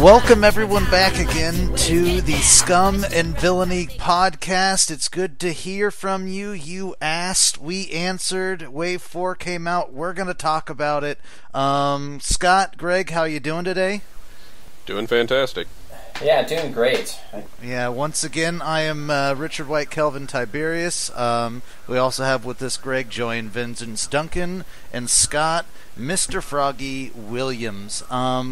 Welcome everyone back again to the Scum and Villainy Podcast. It's good to hear from you. You asked, we answered. Wave 4 came out. We're going to talk about it. Scott, Greg, how you doing today? Doing fantastic. Yeah, doing great. Yeah, once again, I am Richard White, KelvanTiberius. We also have with us Greg, joyNvengeance Duncan, and Scott, Mr. Froggy Williams.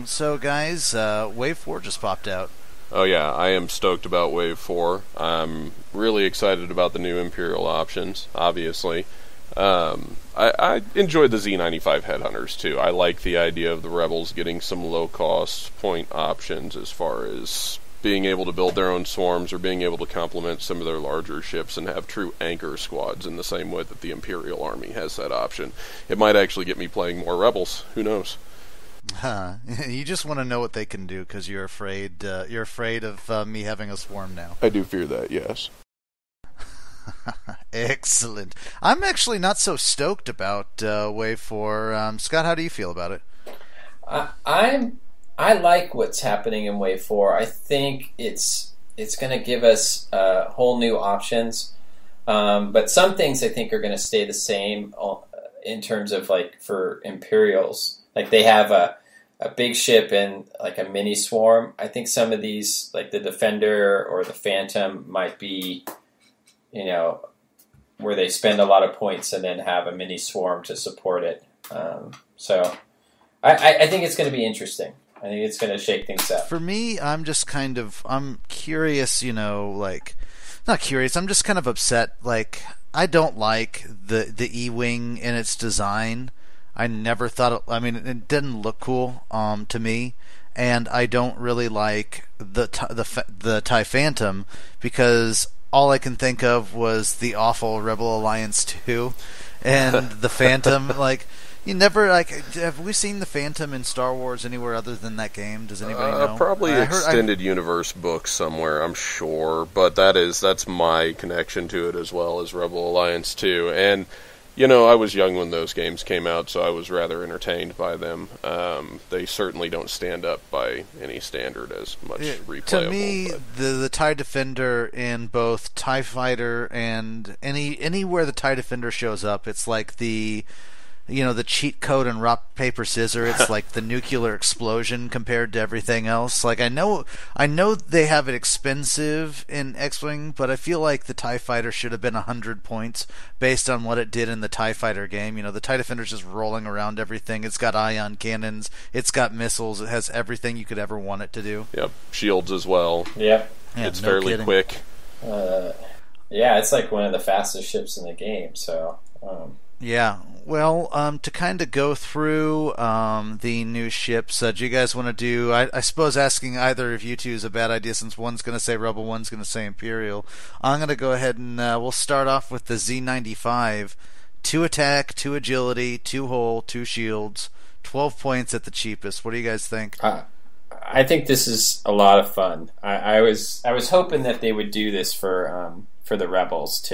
So guys, Wave 4 just popped out. Oh yeah, I am stoked about Wave 4. I'm really excited about the new Imperial options, obviously. I enjoyed the Z95 Headhunters too. I like the idea of the Rebels getting some low-cost point options as far as being able to build their own swarms or being able to complement some of their larger ships and have true anchor squads in the same way that the Imperial Army has that option. It might actually get me playing more Rebels. Who knows? You just want to know what they can do because you're afraid. You're afraid of me having a swarm now. I do fear that, yes. Excellent. I'm actually not so stoked about Wave 4. Scott, how do you feel about it? I like what's happening in Wave 4. I think it's going to give us whole new options, but some things I think are going to stay the same in terms of like for Imperials. Like they have a big ship and like a mini swarm. I think some of these, like the Defender or the Phantom, might be, you know, where they spend a lot of points and then have a mini swarm to support it. So I think it's going to be interesting. I think it's going to shake things up. For me, I'm curious, you know, like, not curious, I'm just kind of upset. Like, I don't like the E-Wing in its design. I never thought it didn't look cool to me. And I don't really like the TIE Phantom because all I can think of was the awful Rebel Alliance 2 and the Phantom. Like, you never, like, have we seen the Phantom in Star Wars anywhere other than that game? Does anybody know? Probably extended universe books somewhere, I'm sure. But that's my connection to it as well as Rebel Alliance 2. And, you know, I was young when those games came out, so I was rather entertained by them. They certainly don't stand up by any standard as much replayable. To me, the TIE Defender in both TIE Fighter and anywhere the TIE Defender shows up, it's like the cheat code in rock, paper, scissors. It's like the nuclear explosion compared to everything else. Like, I know they have it expensive in X-Wing, but I feel like the TIE Fighter should have been 100 points based on what it did in the TIE Fighter game. You know, the TIE Defender's just rolling around everything. It's got ion cannons. It's got missiles. It has everything you could ever want it to do. Yep, shields as well. Yep. Yeah, it's fairly quick. Yeah, it's like one of the fastest ships in the game, so... Yeah, well, to kind of go through the new ships, do you guys want to do... I suppose asking either of you two is a bad idea since one's going to say Rebel, one's going to say Imperial. I'm going to go ahead and we'll start off with the Z95. 2 attack, 2 agility, 2 hull, 2 shields, 12 points at the cheapest. What do you guys think? I think this is a lot of fun. I was hoping that they would do this for the Rebels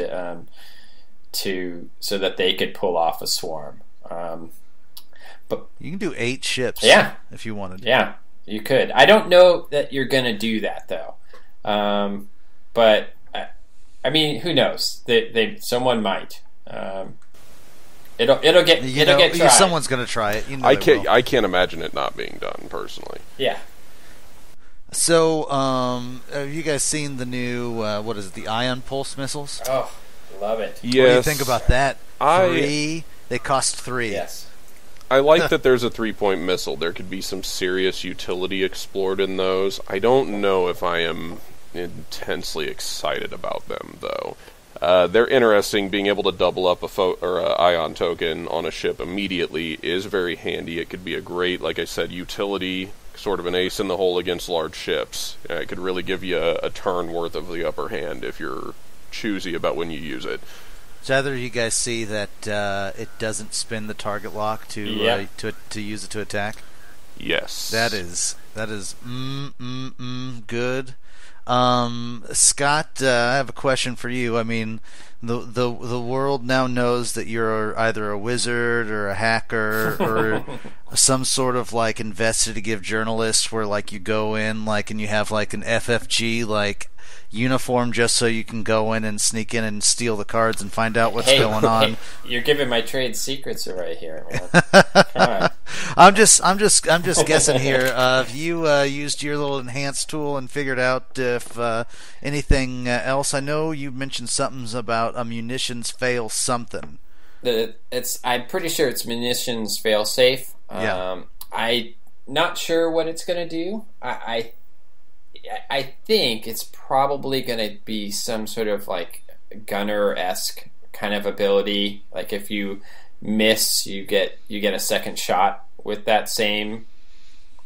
so that they could pull off a swarm. But you can do 8 ships, yeah, if you wanted. Yeah, you could. I don't know that you're going to do that though. But I mean, who knows? Someone might. It'll get tried. Someone's going to try it. You know I can't imagine it not being done personally. Yeah. So, have you guys seen the new what is it? The Ion Pulse missiles? Oh. Love it. What Yes. do you think about that? 3. They cost 3. Yes. I like that there's a 3-point missile. There could be some serious utility explored in those. I don't know if I am intensely excited about them, though. They're interesting. Being able to double up a ion token on a ship immediately is very handy. It could be a great, like I said, utility, sort of an ace in the hole against large ships. It could really give you a turn worth of the upper hand if you're choosy about when you use it. So either you guys see that it doesn't spin the target lock to use it to attack? Yes. That is good. Scott, I have a question for you. I mean, the world now knows that you're either a wizard or a hacker or some sort of like investigative journalist, where like you go in like and you have like an FFG like uniform just so you can go in and sneak in and steal the cards and find out what's going on. Hey, you're giving my trade secrets right here, man. Come on. I'm just guessing here. Have you used your little enhance tool and figured out if anything else? I know you mentioned something about a munitions fail something. I'm pretty sure it's munitions fail safe. Yeah. I'm not sure what it's going to do. I think it's probably going to be some sort of like gunner-esque kind of ability. Like if you miss, you get a second shot with that same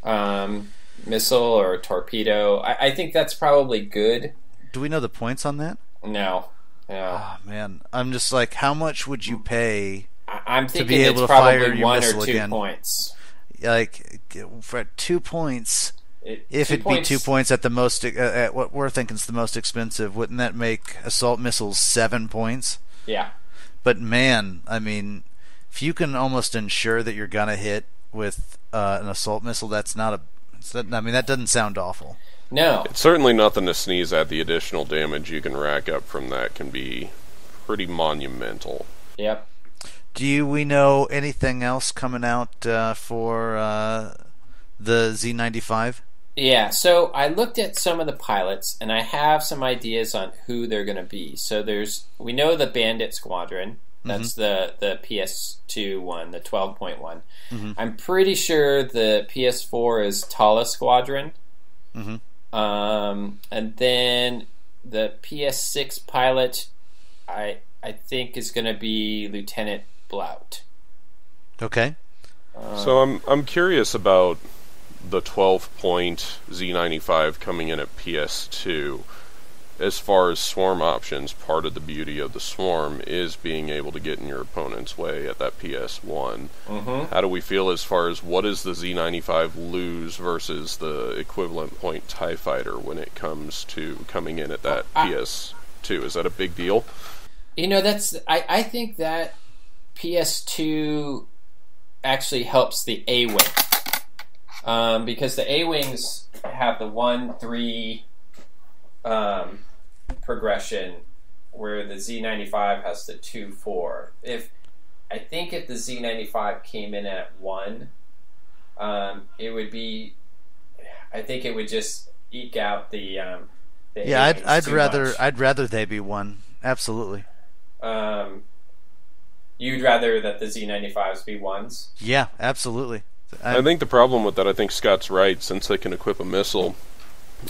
missile or torpedo. I think that's probably good. Do we know the points on that? No. Oh man, I'm just like, how much would you pay? I'm thinking to be able it's to fire probably your 1 or missile 2 again? points. Like for 2 points. If 2 it'd points, be 2 points at the most, at what we're thinking is the most expensive, wouldn't that make assault missiles 7 points? Yeah. But man, I mean, if you can almost ensure that you're gonna hit with an assault missile, that's not a. I mean, that doesn't sound awful. No. It's certainly nothing to sneeze at. The additional damage you can rack up from that can be pretty monumental. Yep. Do we know anything else coming out for the Z95? Yeah, so I looked at some of the pilots, and I have some ideas on who they're going to be. So we know the Bandit Squadron. That's the PS2 one, the 12.1. Mm-hmm. I'm pretty sure the PS4 is Tala Squadron. Mm-hmm. And then the PS6 pilot, I think is going to be Lieutenant Blout. Okay. So I'm curious about the 12-point Z95 coming in at PS2. As far as swarm options, part of the beauty of the swarm is being able to get in your opponent's way at that PS1. Mm-hmm. How do we feel as far as what does the Z95 lose versus the equivalent point TIE Fighter when it comes to coming in at that PS2? Is that a big deal? You know, I think that PS2 actually helps the A-Wing. Because the A-Wings have the 1-3 progression, where the Z95 has the 2-4. I think if the Z95 came in at 1, it would be. I think it would just eke out the yeah, A-Wings I'd rather they be 1. Absolutely. You'd rather that the Z95s be 1s? Yeah, absolutely. I think the problem with that, I think Scott's right, since they can equip a missile,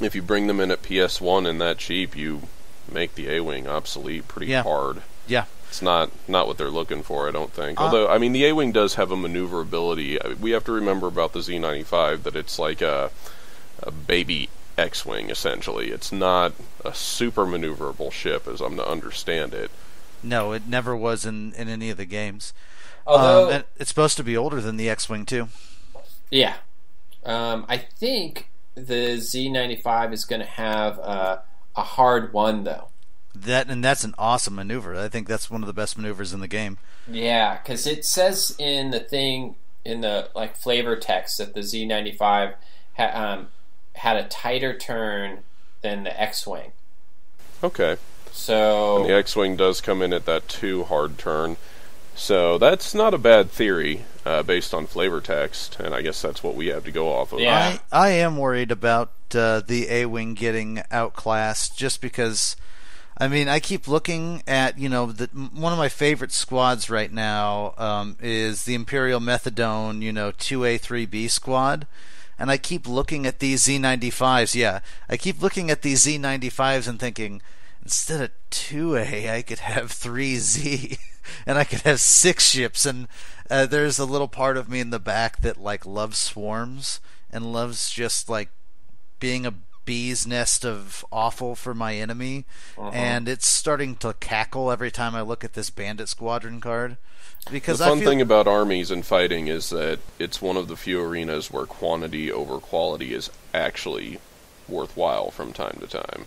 if you bring them in at PS1 and that cheap, you make the A-Wing obsolete pretty hard. Yeah. It's not what they're looking for, I don't think. Although, I mean, the A-Wing does have a maneuverability. We have to remember about the Z95 that it's like a baby X-Wing, essentially. It's not a super maneuverable ship, as I'm to understand it. No, it never was in any of the games. Although and it's supposed to be older than the X-Wing, too. Yeah. I think the Z95 is going to have a hard 1, though. That's an awesome maneuver. I think that's one of the best maneuvers in the game. Yeah, because it says in the thing, in the like flavor text, that the Z95 had a tighter turn than the X-Wing. Okay. So and the X-Wing does come in at that 2 hard turn. So that's not a bad theory based on flavor text, and I guess that's what we have to go off of. Yeah. I am worried about the A-Wing getting outclassed, just because, I mean, I keep looking at, one of my favorite squads right now is the Imperial Methadone, 2A, 3B squad. And I keep looking at these Z95s, I keep looking at these Z95s and thinking, instead of 2A, I could have 3Z. And I could have 6 ships, and there's a little part of me in the back that like loves swarms and loves just like being a bee's nest of awful for my enemy. And it's starting to cackle every time I look at this Bandit Squadron card. Because the fun thing about armies and fighting is that it's one of the few arenas where quantity over quality is actually worthwhile from time to time.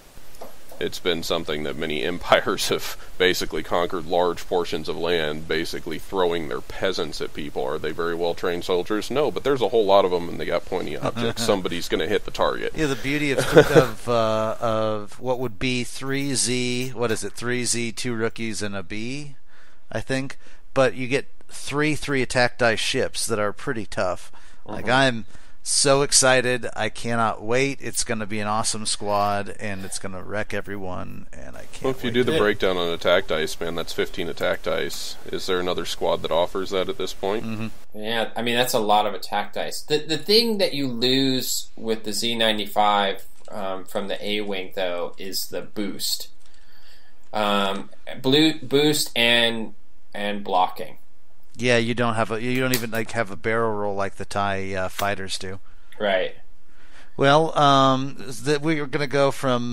it's been something that many empires have basically conquered large portions of land, basically throwing their peasants at people. Are they very well-trained soldiers? No, but there's a whole lot of them, and they got pointy objects. Somebody's going to hit the target. Yeah, the beauty of what would be 3Z, 3Z, 2 rookies, and a B, I think. But you get 3 attack dice ships that are pretty tough. Like, I'm so excited. I cannot wait. It's going to be an awesome squad, and it's going to wreck everyone, and I can't Well, if you wait. do the breakdown on attack dice, man, that's 15 attack dice. Is there another squad that offers that at this point? Yeah, I mean, that's a lot of attack dice. The thing that you lose with the Z95 from the A-Wing, though, is the boost. Boost and blocking. Yeah, you don't even like have a barrel roll like the TIE fighters do. Right. Well, we are going to go from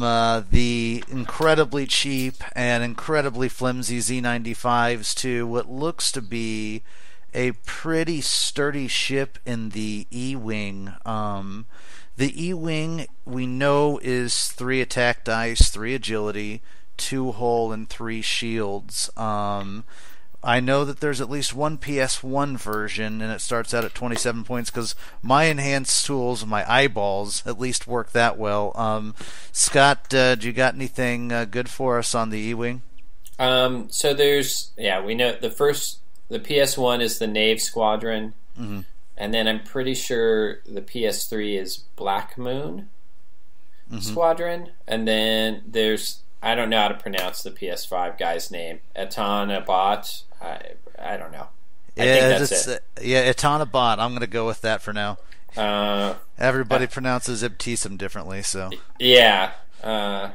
the incredibly cheap and incredibly flimsy Z95s to what looks to be a pretty sturdy ship in the E-Wing. The E-Wing, we know, is 3 attack dice, 3 agility, 2 hull, and 3 shields. I know that there's at least one PS1 version, and it starts out at 27 points because my enhanced tools, my eyeballs, at least work that well. Scott, do you got anything good for us on the E-Wing? So we know the PS1 is the Knave Squadron, and then I'm pretty sure the PS3 is Black Moon Squadron, and then there's, I don't know how to pronounce the PS5 guy's name, Etana Bot. I don't know. I think that's it. Etana Bot. I'm going to go with that for now. Everybody pronounces Ep2 differently, so. Yeah. And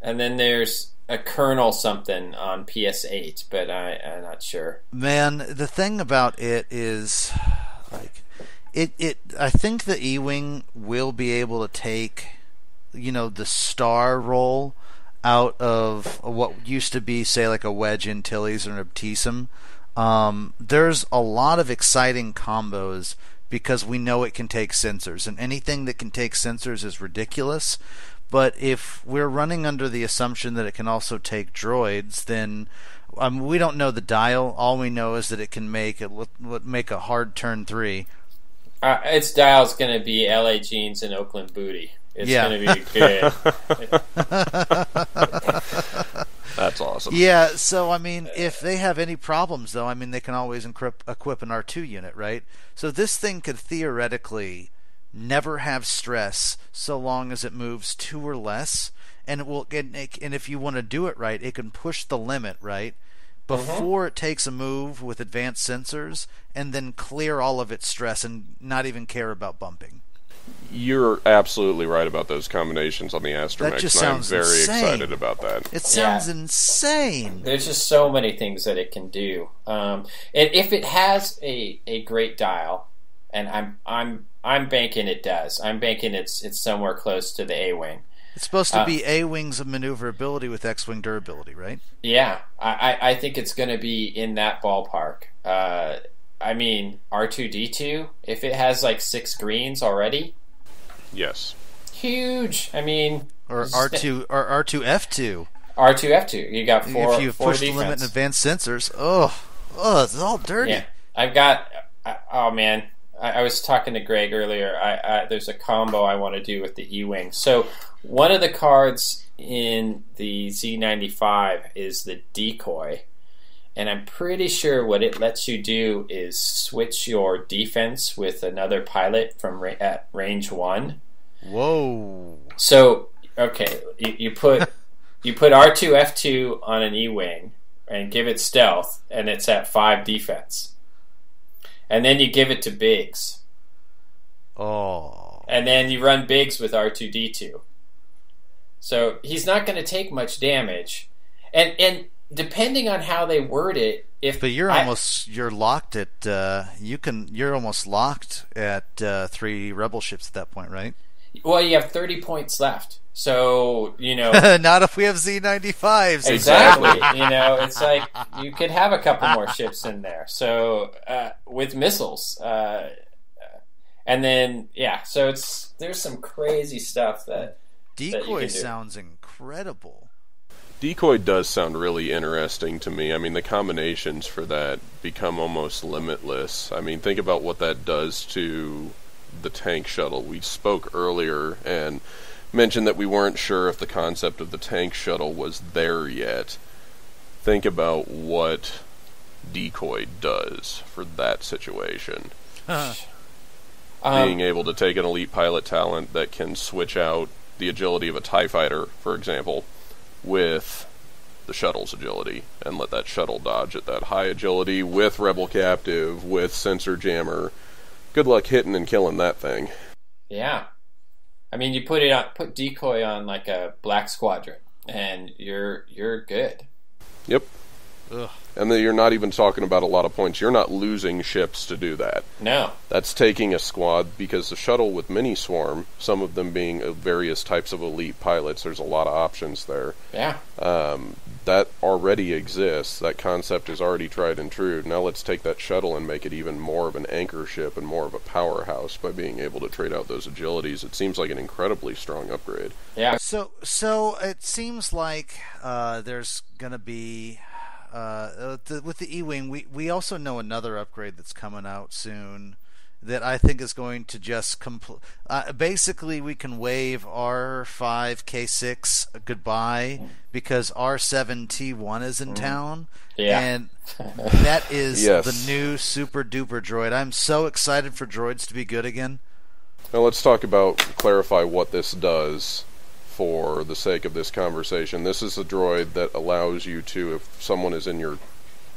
then there's a Colonel something on PS8, but I'm not sure. Man, the thing about it is, like, I think the E-Wing will be able to take, the star role out of what used to be, say, like a Wedge Antilles or an Ep2. There's a lot of exciting combos because we know it can take sensors, and anything that can take sensors is ridiculous. But if we're running under the assumption that it can also take droids, then we don't know the dial. All we know is that it can make a hard turn 3. Its dial's going to be LA Jeans and Oakland Booty. It's going to be good. That's awesome. Yeah, so, I mean, if they have any problems, though, I mean, they can always equip an R2 unit, right? So this thing could theoretically never have stress so long as it moves 2 or less, and if you want to do it right, it can push the limit, right? Before it takes a move with advanced sensors, and then clear all of its stress and not even care about bumping. You're absolutely right about those combinations on the Astromech, and I'm very excited about that. It sounds insane. There's just so many things that it can do. And if it has a great dial, and I'm banking it does. I'm banking it's somewhere close to the A-Wing. It's supposed to be A-Wings of maneuverability with X-Wing durability, right? Yeah, I think it's going to be in that ballpark. I mean, R2-D2, if it has like 6 greens already, yes, huge. I mean, or R2F2. R2F2, you got 4. If you push the limit in advanced sensors, it's all dirty. Yeah, I've got. Oh man, I was talking to Greg earlier. There's a combo I want to do with the E-Wing. So one of the cards in the Z95 is the decoy. And I'm pretty sure what it lets you do is switch your defense with another pilot at range 1. Whoa! So, okay, you put R2-F2 on an E-Wing and give it stealth, and it's at 5 defense. And then you give it to Biggs. Oh. And then you run Biggs with R2-D2. So he's not going to take much damage, and depending on how they word it, you're locked at you're almost locked at 3 rebel ships at that point, right? Well, you have 30 points left, so not if we have Z95s. Exactly. It's like you could have a couple more ships in there. So with missiles, and then so there's some crazy stuff that Decoy sounds incredible. Decoy does sound really interesting to me. I mean, the combinations for that become almost limitless. I mean, think about what that does to the tank shuttle. We spoke earlier and mentioned that we weren't sure if the concept of the tank shuttle was there yet. Think about what Decoy does for that situation. Being able to take an elite pilot talent that can switch out the agility of a TIE fighter, for example, with the shuttle's agility, and let that shuttle dodge at that high agility with Rebel Captive, with Sensor Jammer. Good luck hitting and killing that thing. Yeah. I mean, you put Decoy on like a Black Squadron, and you're good. Yep. Ugh. And then you're not even talking about a lot of points. You're not losing ships to do that. No. That's taking a squad, because the shuttle with Mini Swarm, some of them being various types of elite pilots, there's a lot of options there. Yeah. That already exists. That concept is already tried and true. Now let's take that shuttle and make it even more of an anchor ship and more of a powerhouse by being able to trade out those agilities. It seems like an incredibly strong upgrade. Yeah. So it seems like there's going to be... with the E-Wing, we also know another upgrade that's coming out soon that I think is going to just basically we can wave R5K6 goodbye because R7T1 is in town. Yeah. And that is Yes. the new super duper droid. I'm so excited for droids to be good again. Now let's clarify what this does for the sake of this conversation. This is a droid that allows you to, if someone is in your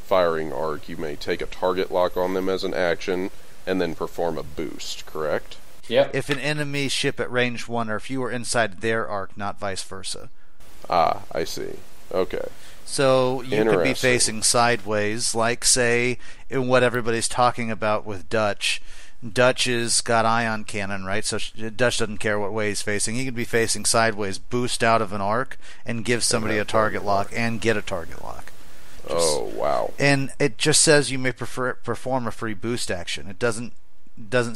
firing arc, you may take a target lock on them as an action and then perform a boost, correct? Yep. If an enemy ship at range 1 or if you were inside their arc, not vice versa. Ah, I see. Okay. So you could be Interesting. facing sideways, like, say, in what everybody's talking about with Dutch. Dutch has got ion cannon, right? So Dutch doesn't care what way he's facing. He could be facing sideways, boost out of an arc, and give somebody a target lock and get a target lock. Oh, wow. And it just says you may perform a free boost action. It doesn't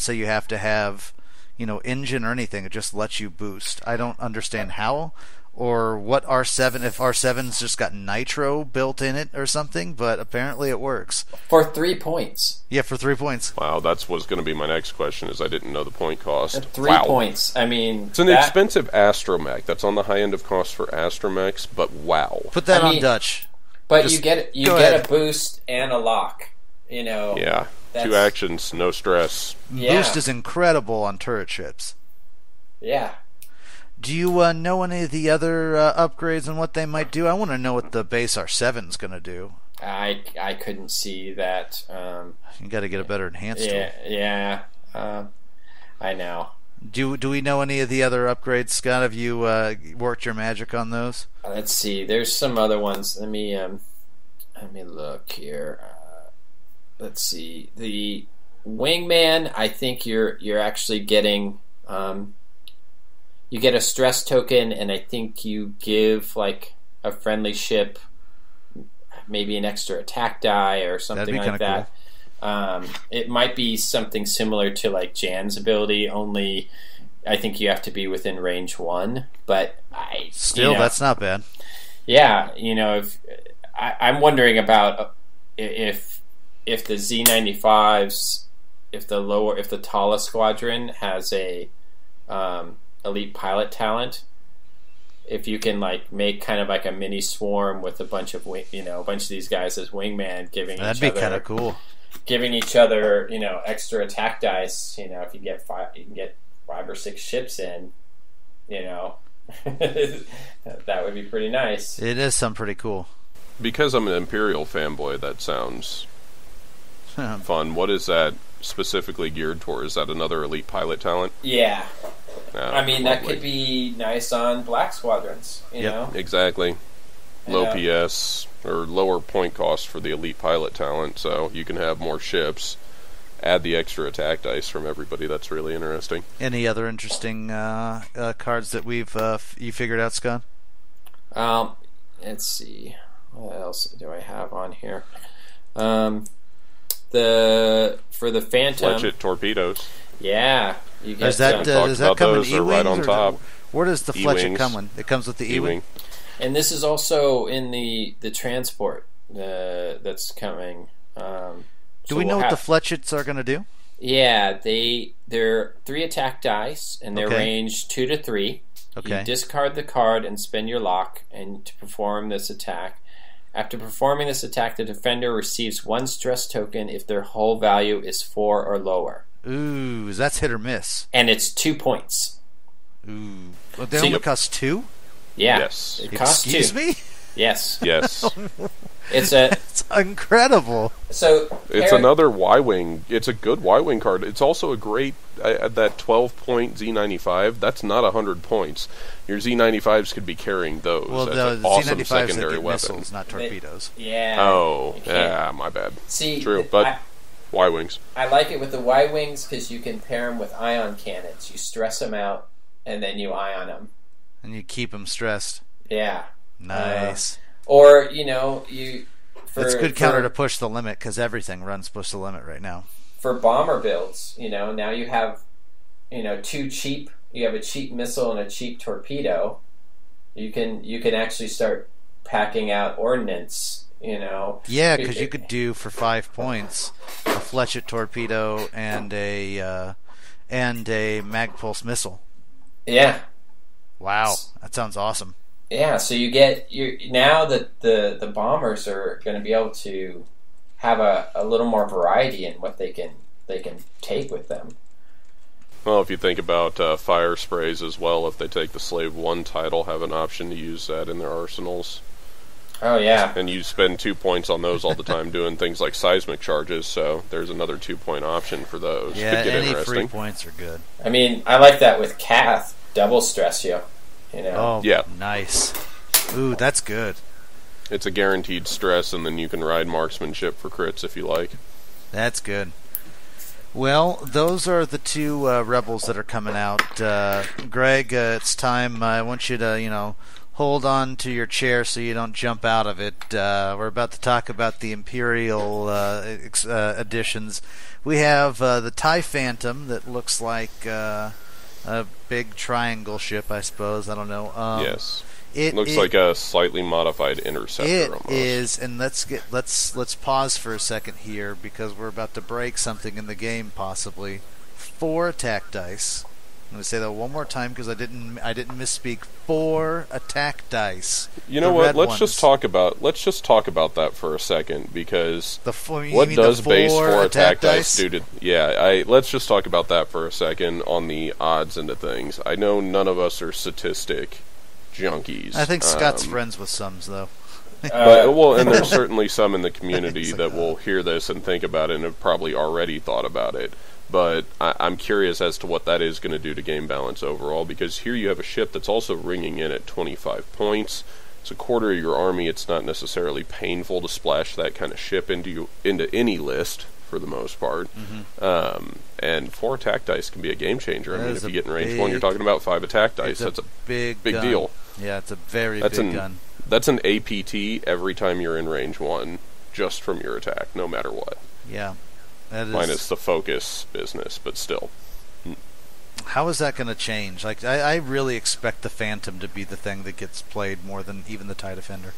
say you have to have, engine or anything. It just lets you boost. I don't understand how or what R7, if R7's just got nitro built in it or something, but apparently it works. For 3 points. Yeah, for 3 points. Wow, that's what's going to be my next question, is I didn't know the point cost. At 3 Wow. points. I mean, It's an expensive astromech. That's on the high end of cost for astromechs, but wow. Put that I on mean, Dutch. But Just you get go ahead. a boost and a lock. Yeah. That's- 2 actions, no stress. Yeah. Boost is incredible on turret ships. Yeah. Do you know any of the other upgrades and what they might do? I want to know what the base R7's going to do. I couldn't see that. You got to get a better enhanced tool. Yeah. I know. Do we know any of the other upgrades, Scott? Have you worked your magic on those? Let's see. There's some other ones. Let me look here. Let's see. The Wingman, I think you're actually getting you get a stress token, and I think you give like a friendly ship maybe an extra attack die or something like that. Cool. It might be something similar to like Jan's ability, only I think you have to be within range 1. But that's not bad. Yeah, if I'm wondering about if the Z95s, if the tallest squadron has a elite pilot talent, if you can like make kind of like a mini swarm with a bunch of these guys as wingman, That'd be kind of cool. Giving each other extra attack dice. If you get 5 or 6 ships in, that would be pretty nice. It is something pretty cool. Because I'm an Imperial fanboy, that sounds fun. What is that specifically geared toward? Is that another elite pilot talent? Yeah. I mean, that probably. could be nice on black squadrons, you know? Exactly. Low Yeah. PS, or lower point cost for the elite pilot talent, so you can have more ships. Add the extra attack dice from everybody. That's really interesting. Any other interesting cards that we've you figured out, Scott? Let's see. What else do I have on here? For the Phantom. Fletchet torpedoes. Yeah, you get Does that talked about come in those, they're E-Wings right on top. Where does the Fletcher E-wings. come in? It comes with the E-wing? And this is also in the transport that's coming. Do we know what the Fletchets are going to do? Yeah, they're 3 attack dice, and they're ranged 2 to 3. Okay. You discard the card and spend your lock and to perform this attack. After performing this attack, the defender receives 1 stress token if their hull value is 4 or lower. Ooh, that's hit or miss. And it's 2 points. Ooh. Well, they only cost 2? Yeah. Yes. It costs 2. Excuse me? Yes. Yes. It's incredible. So It's another Y-Wing. It's a good Y-Wing card. It's also a great, that 12-point Z95, that's not 100 points. Your Z95s could be carrying those. Well, that's an the awesome Z95s secondary get weapon. missiles, not torpedoes. Yeah. Oh, yeah, my bad. See, True, but Y-Wings. I like it with the Y-Wings because you can pair them with ion cannons. You stress them out, and then you ion them. And you keep them stressed. Yeah. Nice. Or, It's good counter to push the limit because everything runs push the limit right now. For bomber builds, now you have, you have a cheap missile and a cheap torpedo. You can actually start packing out ordnance, Yeah, because you could do for 5 points a Fletchet torpedo and a mag pulse missile. Yeah. Wow, that sounds awesome. Yeah, so now that the bombers are going to be able to have a little more variety in what they can take with them. Well, if you think about fire sprays as well, if they take the Slave 1 title, have an option to use that in their arsenals. Oh, yeah. And you spend 2 points on those all the time doing things like seismic charges, so there's another 2-point option for those. Yeah, Could get any free interesting. points are good. I mean, I like that with Cath, double stress you. Oh, yeah. Nice. Ooh, that's good. It's a guaranteed stress, and then you can ride marksmanship for crits if you like. That's good. Well, those are the 2 rebels that are coming out. Greg, it's time. I want you to, hold on to your chair so you don't jump out of it. We're about to talk about the Imperial editions. We have the TIE Phantom that looks like a big triangle ship, I suppose. I don't know. Yes. It looks like a slightly modified interceptor. It almost. is, and let's pause for a second here because we're about to break something in the game, possibly. 4 attack dice. I'm going to say that one more time because I didn't misspeak. 4 attack dice. You know what? Let's just talk about that for a second because what does base 4 attack dice do to? Yeah, let's just talk about that for a second on the odds into things. I know none of us are statistic junkies. I think Scott's friends with some, though. And there's certainly some in the community that will hear this and think about it and have probably already thought about it. But I'm curious as to what that is going to do to game balance overall, because here you have a ship that's also ringing in at 25 points. It's a quarter of your army. It's not necessarily painful to splash that kind of ship into any list for the most part. Mm-hmm. And 4 attack dice can be a game changer. I mean, if you get in range 1, you're talking about 5 attack dice. That's a big deal. Yeah, it's a very big gun. That's an APT every time you're in range 1, just from your attack, no matter what. Yeah. Minus the focus business, but still. How is that going to change? Like, I really expect the Phantom to be the thing that gets played more than even the TIE Defender.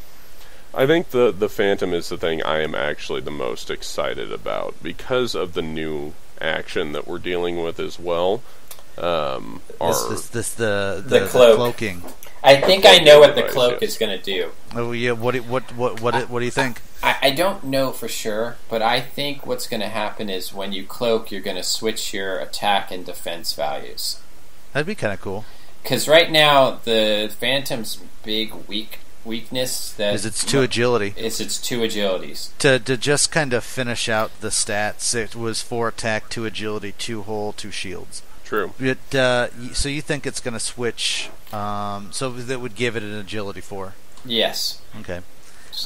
I think the Phantom is the thing I am actually the most excited about because of the new action that we're dealing with as well. The cloaking. I think I know what the cloak is going to do. Oh yeah, what do you think? I don't know for sure, but I think what's going to happen is when you cloak, you're going to switch your attack and defense values. That'd be kind of cool. Because right now the Phantom's big weakness is its 2 agility. It's its 2 agilities. To just kind of finish out the stats, it was 4 attack, 2 agility, 2 hull, 2 shields. True. So you think it's going to switch? So that would give it an agility 4. Yes. Okay.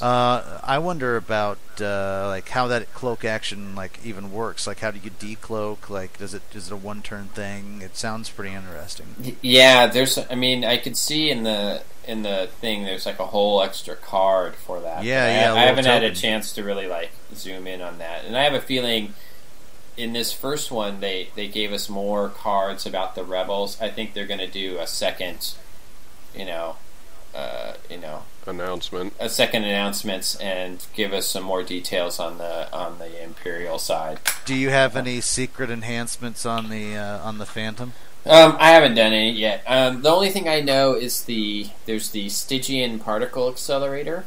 I wonder about like how that cloak action like even works. Like how do you decloak? Like is it a 1-turn thing? It sounds pretty interesting. Yeah, I could see in the thing there's like a whole extra card for that. Yeah, I haven't had a chance to really like zoom in on that, and I have a feeling in this first one, they gave us more cards about the rebels. I think they're going to do a second, announcement. A second announcements and give us some more details on the Imperial side. Do you have any secret enhancements on the Phantom? I haven't done any yet. The only thing I know is there's the Stygian particle accelerator.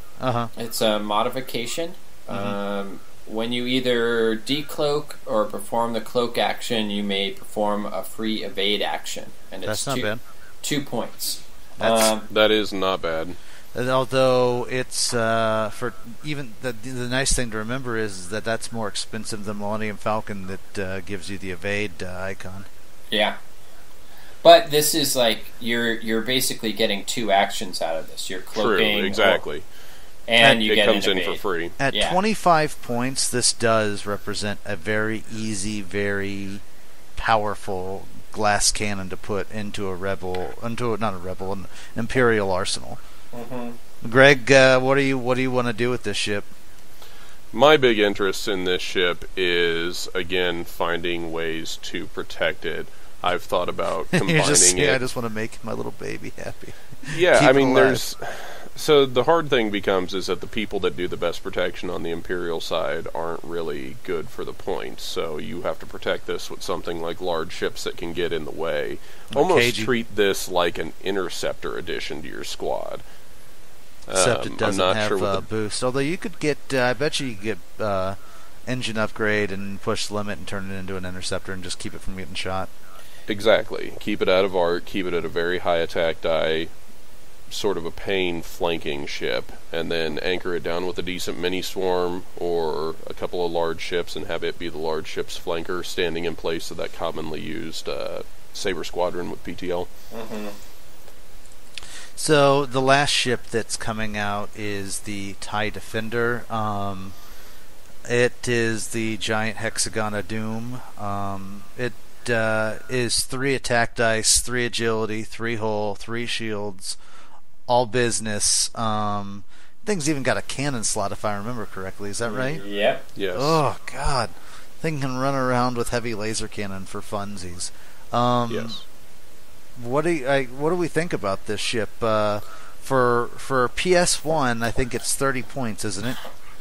It's a modification. When you either decloak or perform the cloak action, you may perform a free evade action, and it's That's not bad. 2 points. That is not bad. Although it's for even the nice thing to remember is that that's more expensive than Millennium Falcon that gives you the evade icon. Yeah, but this is like you're basically getting 2 actions out of this. You're cloaking, True, exactly. And it comes in for free. At 25 points, this does represent a very easy, very powerful glass cannon to put into an Imperial arsenal. Greg, what do you want to do with this ship? My big interest in this ship is, again, finding ways to protect it. I've thought about combining it. I just want to make my little baby happy. Yeah, I mean, so the hard thing becomes is that the people that do the best protection on the Imperial side aren't really good for the points, so you have to protect this with something like large ships that can get in the way. Almost treat this like an interceptor addition to your squad. Except it doesn't have a boost. Although you could get, I bet you could get engine upgrade and push limit and turn it into an interceptor and just keep it from getting shot. Exactly. Keep it out of arc, keep it at a very high attack die, sort of a pain flanking ship, and then anchor it down with a decent mini swarm or a couple of large ships and have it be the large ship's flanker standing in place of that commonly used Saber Squadron with PTL. So the last ship that's coming out is the TIE Defender. It is the giant hexagon of doom. It is 3 attack dice, 3 agility, 3 hull, 3 shields, all business. Thing's even got a cannon slot, if I remember correctly. Is that right? Yep. Yes. Oh God, thing can run around with heavy laser cannon for funsies. Yes. What do we think about this ship? For PS1, I think it's 30 points, isn't it?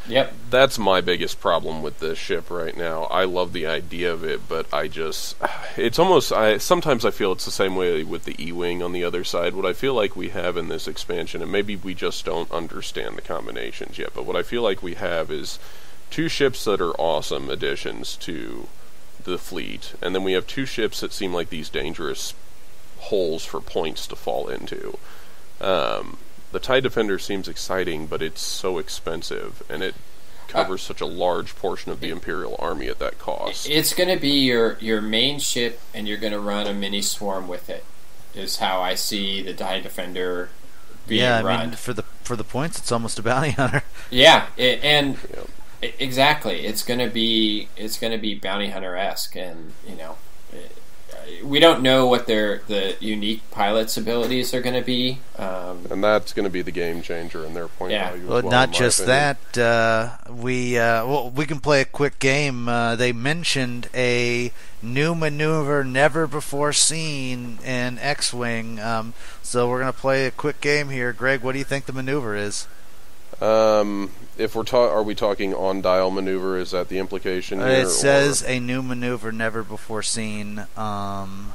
Yep. That's my biggest problem with this ship right now. I love the idea of it, but it's almost, sometimes I feel it's the same way with the E-Wing on the other side. What I feel like we have in this expansion, and maybe we just don't understand the combinations yet, but what I feel like we have is 2 ships that are awesome additions to the fleet, and then we have 2 ships that seem like these dangerous holes for points to fall into. The TIE Defender seems exciting, but it's so expensive, and it covers such a large portion of the Imperial Army at that cost. It's going to be your main ship, and you're going to run a mini swarm with it, is how I see the TIE Defender being run. Yeah, I mean, for the points, it's almost a bounty hunter. Yeah, exactly. It's going to be bounty hunter-esque, and we don't know what the unique pilot's abilities are going to be, and that's going to be the game changer in their point value. Well, not just that. We can play a quick game. They mentioned a new maneuver never before seen in X-Wing. So we're going to play a quick game here. Greg, what do you think the maneuver is? If are we talking on dial maneuver? Is that the implication here? It says a new maneuver never before seen in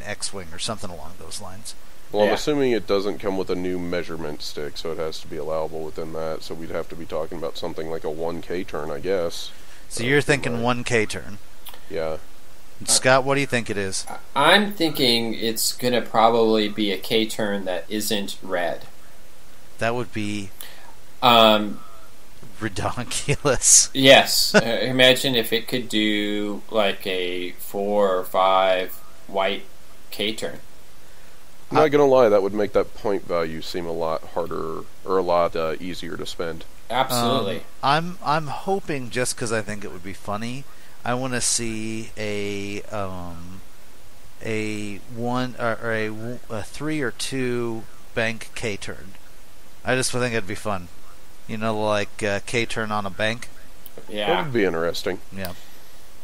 X-Wing or something along those lines. Well, I'm assuming it doesn't come with a new measurement stick, so it has to be allowable within that. So we'd have to be talking about something like a 1K turn, I guess. So you're thinking 1K turn? Yeah. Scott, what do you think it is? I'm thinking it's going to probably be a K turn that isn't red. That would be redonkulous. Yes. Imagine if it could do like a 4 or 5 white K turn. I'm not going to lie, that would make that point value seem a lot harder or a lot easier to spend. Absolutely. I'm hoping, just because I think it would be funny, I want to see a 1 or a 3 or 2 bank K turn. I just think it'd be fun. Like K turn on a bank. Yeah. That would be interesting. Yeah.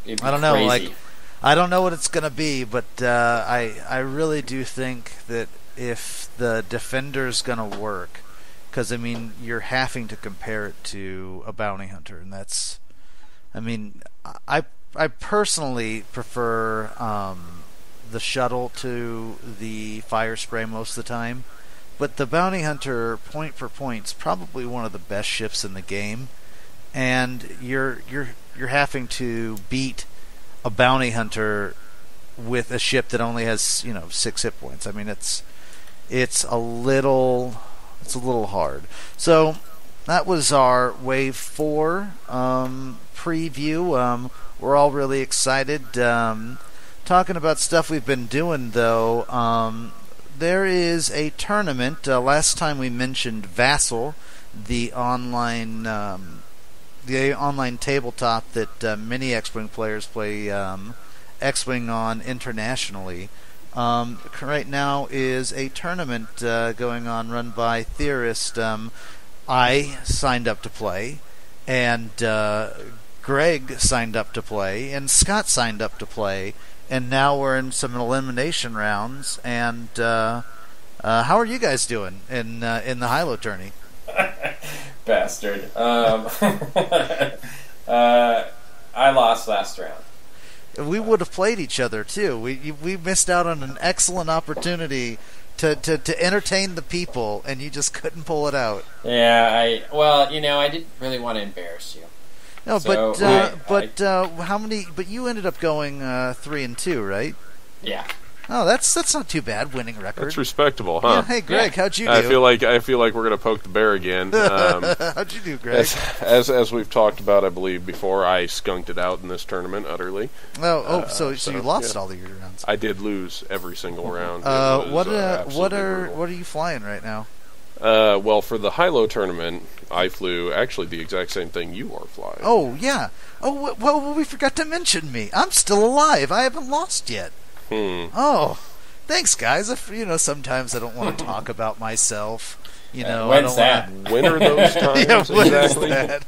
It'd be I don't know. crazy. Like, I don't know what it's going to be, but I really do think that if the Defender's going to work, because I mean you're having to compare it to a bounty hunter, and that's, I mean, I personally prefer the shuttle to the fire spray most of the time, but the bounty hunter, point for point, is probably one of the best ships in the game, and you're having to beat a bounty hunter with a ship that only has 6 hit points. I mean, it's a little hard. So that was our Wave 4 preview. We're all really excited. Talking about stuff we've been doing, though, there is a tournament. Last time we mentioned Vassal, the online tabletop that many X-Wing players play X-Wing on internationally. Right now is a tournament going on run by Theorist. I signed up to play, and Greg signed up to play, and Scott signed up to play, and now we're in some elimination rounds. And how are you guys doing in the Hilo tourney? Bastard. I lost last round. We would have played each other too. We missed out on an excellent opportunity to entertain the people, and you just couldn't pull it out. Yeah, I didn't really want to embarrass you. No, So, how many? But you ended up going 3-2, right? Yeah. Oh, that's not too bad. Winning record. That's respectable, huh? Yeah, hey, Greg, how'd you do? I feel like we're gonna poke the bear again. How'd you do, Greg? As we've talked about, I believe before, I skunked it out in this tournament utterly. So you lost all of your rounds. I did lose every single round. What are you flying right now? Well, for the Hilo tournament, I flew actually the exact same thing you are flying. Oh yeah. Oh well, we forgot to mention me. I'm still alive. I haven't lost yet. Oh, thanks, guys. Sometimes I don't want to talk about myself. When's that? When are those times exactly? That?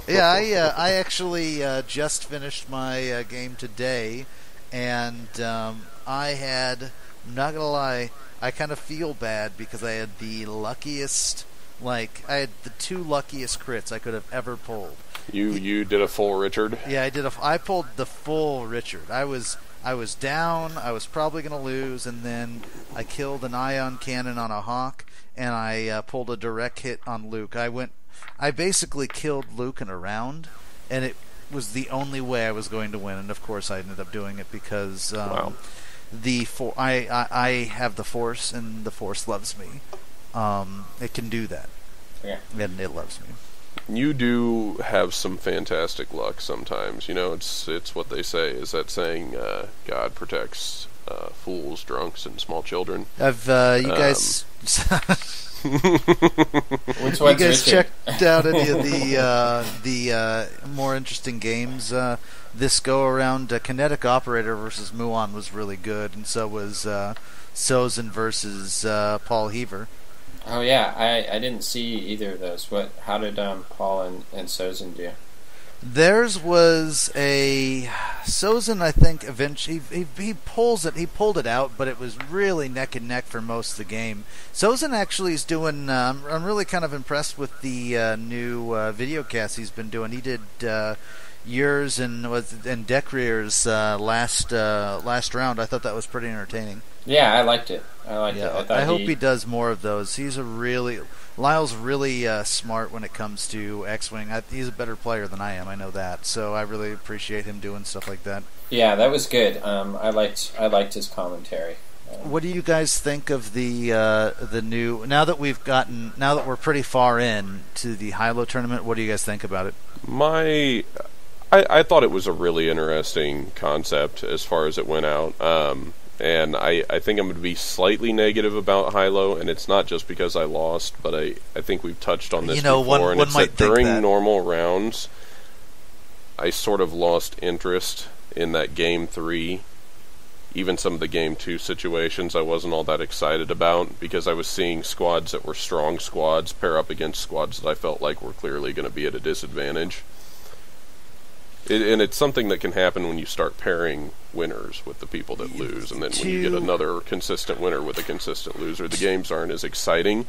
Yeah, I actually just finished my game today, and I had, I'm not gonna lie, I kind of feel bad because I had the luckiest, I had the 2 luckiest crits I could have ever pulled. You did a full Richard? Yeah, I pulled the full Richard. I was down, I was probably going to lose, and then I killed an ion cannon on a Hawk, and I pulled a direct hit on Luke. I basically killed Luke in a round, and it was the only way I was going to win, and of course I ended up doing it because Wow. I have the Force, and the Force loves me. It can do that. Yeah. And it loves me. You do have some fantastic luck sometimes. It's what they say. Is that saying, God protects fools, drunks, and small children? Have you guys... Which you guys checked out any of the more interesting games this go around? Kinetic Operator versus Muon was really good, and so was Sozin versus Paul Heaver. Oh yeah, I didn't see either of those. How did Paul and Sozin do? Theirs was a Sozin, I think. Eventually, he pulled it out, but it was really neck and neck for most of the game. Sozin actually is doing. I'm really kind of impressed with the new video cast he's been doing. He did yours and Decrier's last round. I thought that was pretty entertaining. Yeah, I liked it. I hope he does more of those. Lyle's really smart when it comes to X-Wing. He's a better player than I am. I know that. So I really appreciate him doing stuff like that. Yeah, that was good. I liked his commentary. What do you guys think of the new? Now that we're pretty far in to the Hilo tournament, what do you guys think about it? I thought it was a really interesting concept as far as it went out. And I think I'm going to be slightly negative about Hilo, and it's not just because I lost, but I think we've touched on this before, and it's that during normal rounds, I sort of lost interest in that Game 3. Even some of the Game 2 situations I wasn't all that excited about, because I was seeing squads that were strong squads pair up against squads that I felt like were clearly going to be at a disadvantage. And it's something that can happen when you start pairing winners with the people that lose, and then when you get another consistent winner with a consistent loser, the games aren't as exciting.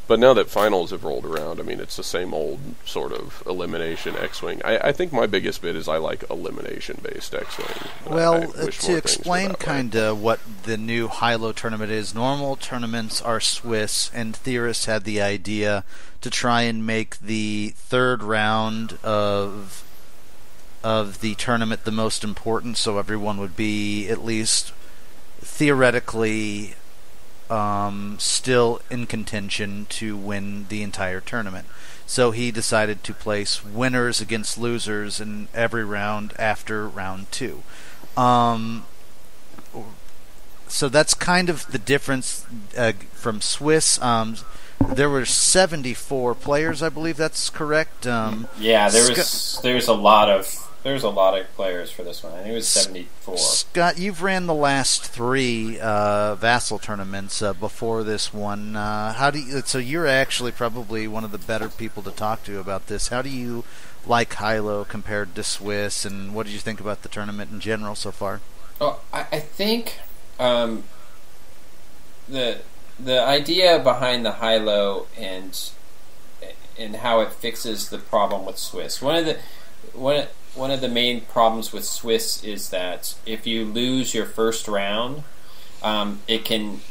But now that finals have rolled around, I mean, it's the same old sort of elimination X-Wing. I think my biggest bit is I like elimination-based X-Wing. Well, to explain kind of what the new high-low tournament is, normal tournaments are Swiss, and theorists had the idea to try and make the third round of the tournament the most important, so everyone would be at least theoretically still in contention to win the entire tournament. So he decided to place winners against losers in every round after round 2. So that's kind of the difference from Swiss. There were 74 players, I believe that's correct. Yeah, there's a lot of players for this one. I think it was 74. Scott, you've ran the last 3 Vassal tournaments before this one. So you're actually probably one of the better people to talk to about this. How do you like high-low compared to Swiss, and what did you think about the tournament in general so far? Oh, I think the idea behind the high-low and how it fixes the problem with Swiss. One of the main problems with Swiss is that if you lose your first round, it can,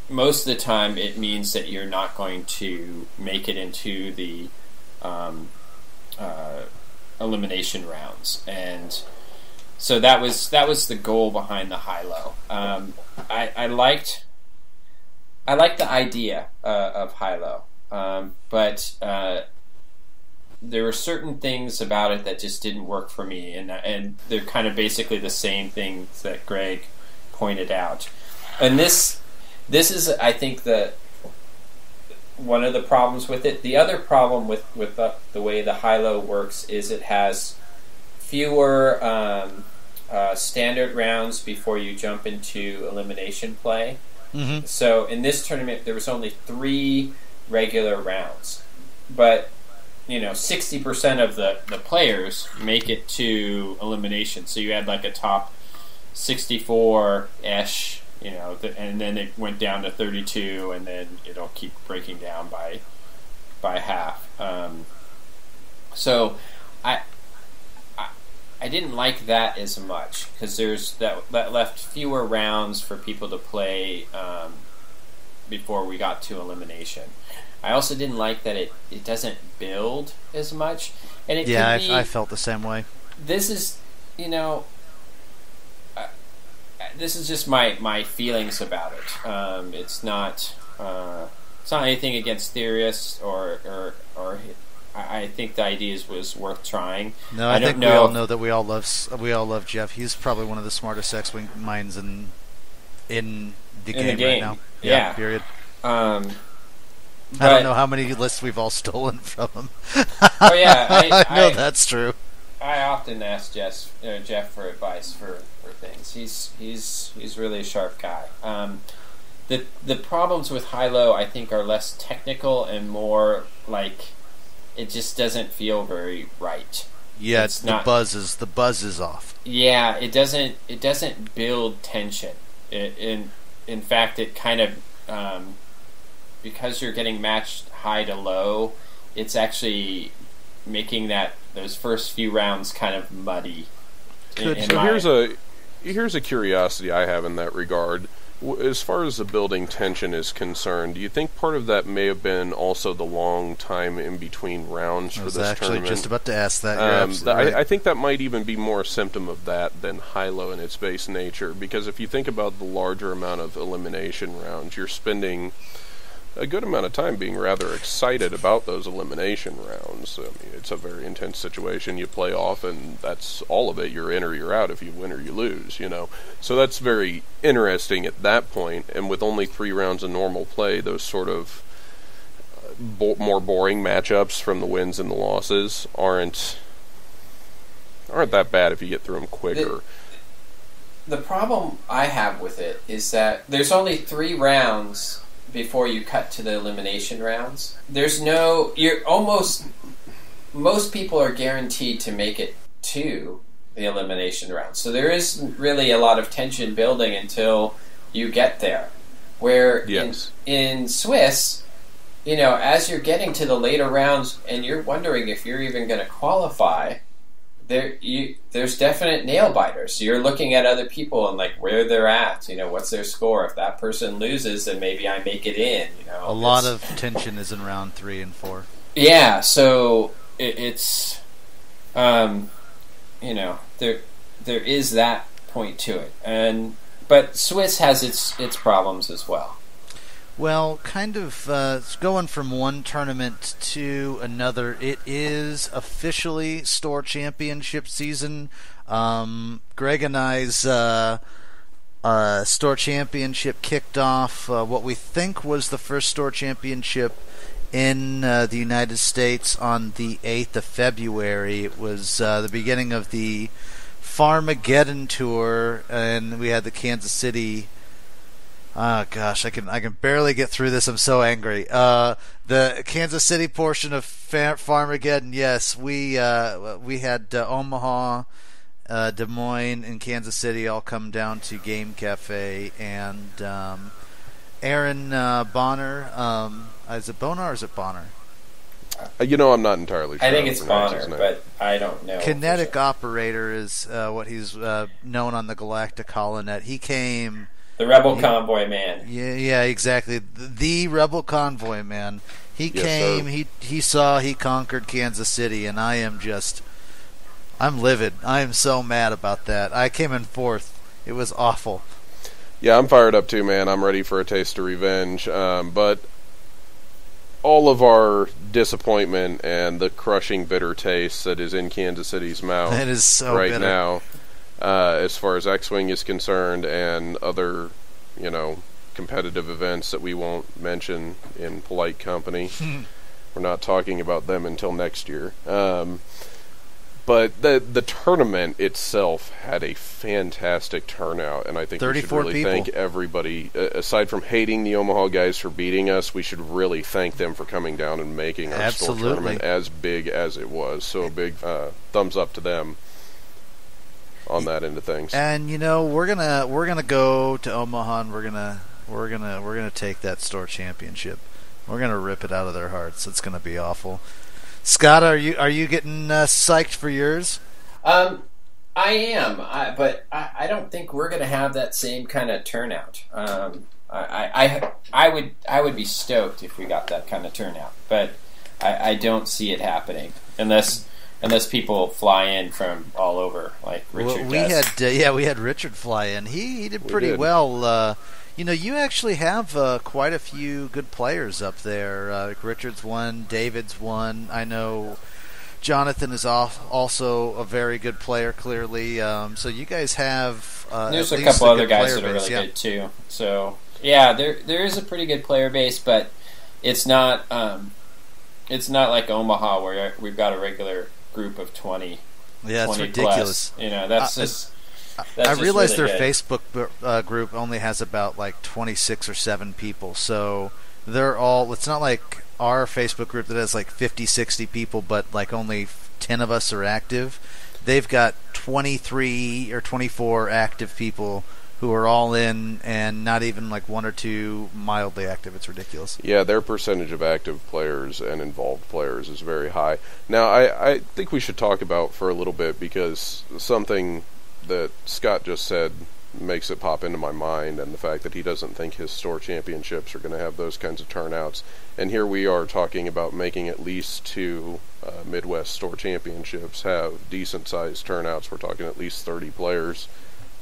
most of the time, it means that you're not going to make it into the elimination rounds, and so that was the goal behind the high-low. I liked the idea of high-low, but there were certain things about it that just didn't work for me, and they're kind of basically the same things that Greg pointed out. And this is, I think, one of the problems with it. The other problem with the way the high-low works is it has fewer standard rounds before you jump into elimination play. Mm-hmm. So in this tournament, there was only 3 regular rounds, but 60% of the players make it to elimination. So you had like a top 64-ish, and then it went down to 32, and then it'll keep breaking down by half. So I didn't like that as much, because there's that left fewer rounds for people to play before we got to elimination. I also didn't like that it doesn't build as much, and it could be, I felt the same way. This is this is just my feelings about it. It's not anything against theorists or I think the ideas was worth trying. No, I think we all know that we all love Jeff. He's probably one of the smartest X-Wing minds in the game right now. Yeah. Period. But, I don't know how many lists we've all stolen from him. Oh yeah, I know that's true. I often ask Jeff for advice for things. He's really a sharp guy. The problems with high-low, I think, are less technical and more like it just doesn't feel very right. Yeah, the buzz is off. Yeah, it doesn't build tension. In fact, it kind of because you're getting matched high to low, it's actually making those first few rounds kind of muddy. So here's a curiosity I have in that regard. As far as the building tension is concerned, do you think part of that may have been also the long time in between rounds for this tournament? I was actually just about to ask that. You're absolutely right. I think that might even be more a symptom of that than high-low in its base nature, because if you think about the larger amount of elimination rounds, you're spending a good amount of time being rather excited about those elimination rounds. I mean, it's a very intense situation. You play off, and that's all of it. You're in or you're out if you win or you lose, So that's very interesting at that point, and with only 3 rounds of normal play, those sort of more boring matchups from the wins and the losses aren't that bad if you get through them quicker. The problem I have with it is that there's only 3 rounds before you cut to the elimination rounds. Most people are guaranteed to make it to the elimination round. So there isn't really a lot of tension building until you get there. Where in Swiss, as you're getting to the later rounds and you're wondering if you're even going to qualify, there's definite nail biters. So you're looking at other people and like where they're at, what's their score. If that person loses, then maybe I make it in. A lot of tension is in round 3 and 4. Yeah, so it's there is that point to it, but Swiss has its problems as well. Well, kind of going from one tournament to another, it is officially Store Championship season. Greg and I's Store Championship kicked off what we think was the first Store Championship in the United States on the 8th of February. It was the beginning of the Farmageddon Tour, and we had the Kansas City... Oh gosh, I can barely get through this. I'm so angry. The Kansas City portion of Farmageddon. Yes, we had Omaha, Des Moines, and Kansas City all come down to Game Cafe, and Aaron Bonner. Is it Bonar or is it Bonner? I'm not entirely sure. I think it's Bonner, but I don't know. Kinetic Operator is what he's known on the Galactic Holonet. He came... The Rebel Convoy Man. Yeah, exactly. The Rebel Convoy Man. He came, he saw, he conquered Kansas City, and I'm livid. I am so mad about that. I came in 4th. It was awful. Yeah, I'm fired up too, man. I'm ready for a taste of revenge. But all of our disappointment and the crushing bitter taste that is in Kansas City's mouth it is so right bitter. now, as far as X-Wing is concerned and other, competitive events that we won't mention in polite company. We're not talking about them until next year. But the tournament itself had a fantastic turnout, and I think we should really thank everybody. Aside from hating the Omaha guys for beating us, we should really thank them for coming down and making our store tournament as big as it was. So a big thumbs up to them on that end of things. And we're gonna go to Omaha, and we're gonna take that store championship. We're gonna rip it out of their hearts. It's gonna be awful. Scott, are you getting psyched for yours? I am, but I don't think we're gonna have that same kind of turnout. I would be stoked if we got that kind of turnout, but I don't see it happening unless people fly in from all over, like Richard does. We had Richard fly in. He did pretty well. You actually have quite a few good players up there. Richard's one, David's one. I know Jonathan is also a very good player, clearly. So you guys have there's a couple other guys that are really good too. So yeah, there is a pretty good player base, but it's not like Omaha where we've got a regular group of 20. Yeah, 20 it's ridiculous. Plus. That's just. I realize really their good. Facebook group only has about like 26 or 7 people, so they're all. It's not like our Facebook group that has like 50, 60 people, but like only 10 of us are active. They've got 23 or 24 active people who are all in, and not even like 1 or 2 mildly active. It's ridiculous. Yeah, their percentage of active players and involved players is very high. Now, I think we should talk about for a little bit, because something that Scott just said makes it pop into my mind, and the fact that he doesn't think his store championships are going to have those kinds of turnouts. And here we are talking about making at least 2 Midwest store championships have decent-sized turnouts. We're talking at least 30 players,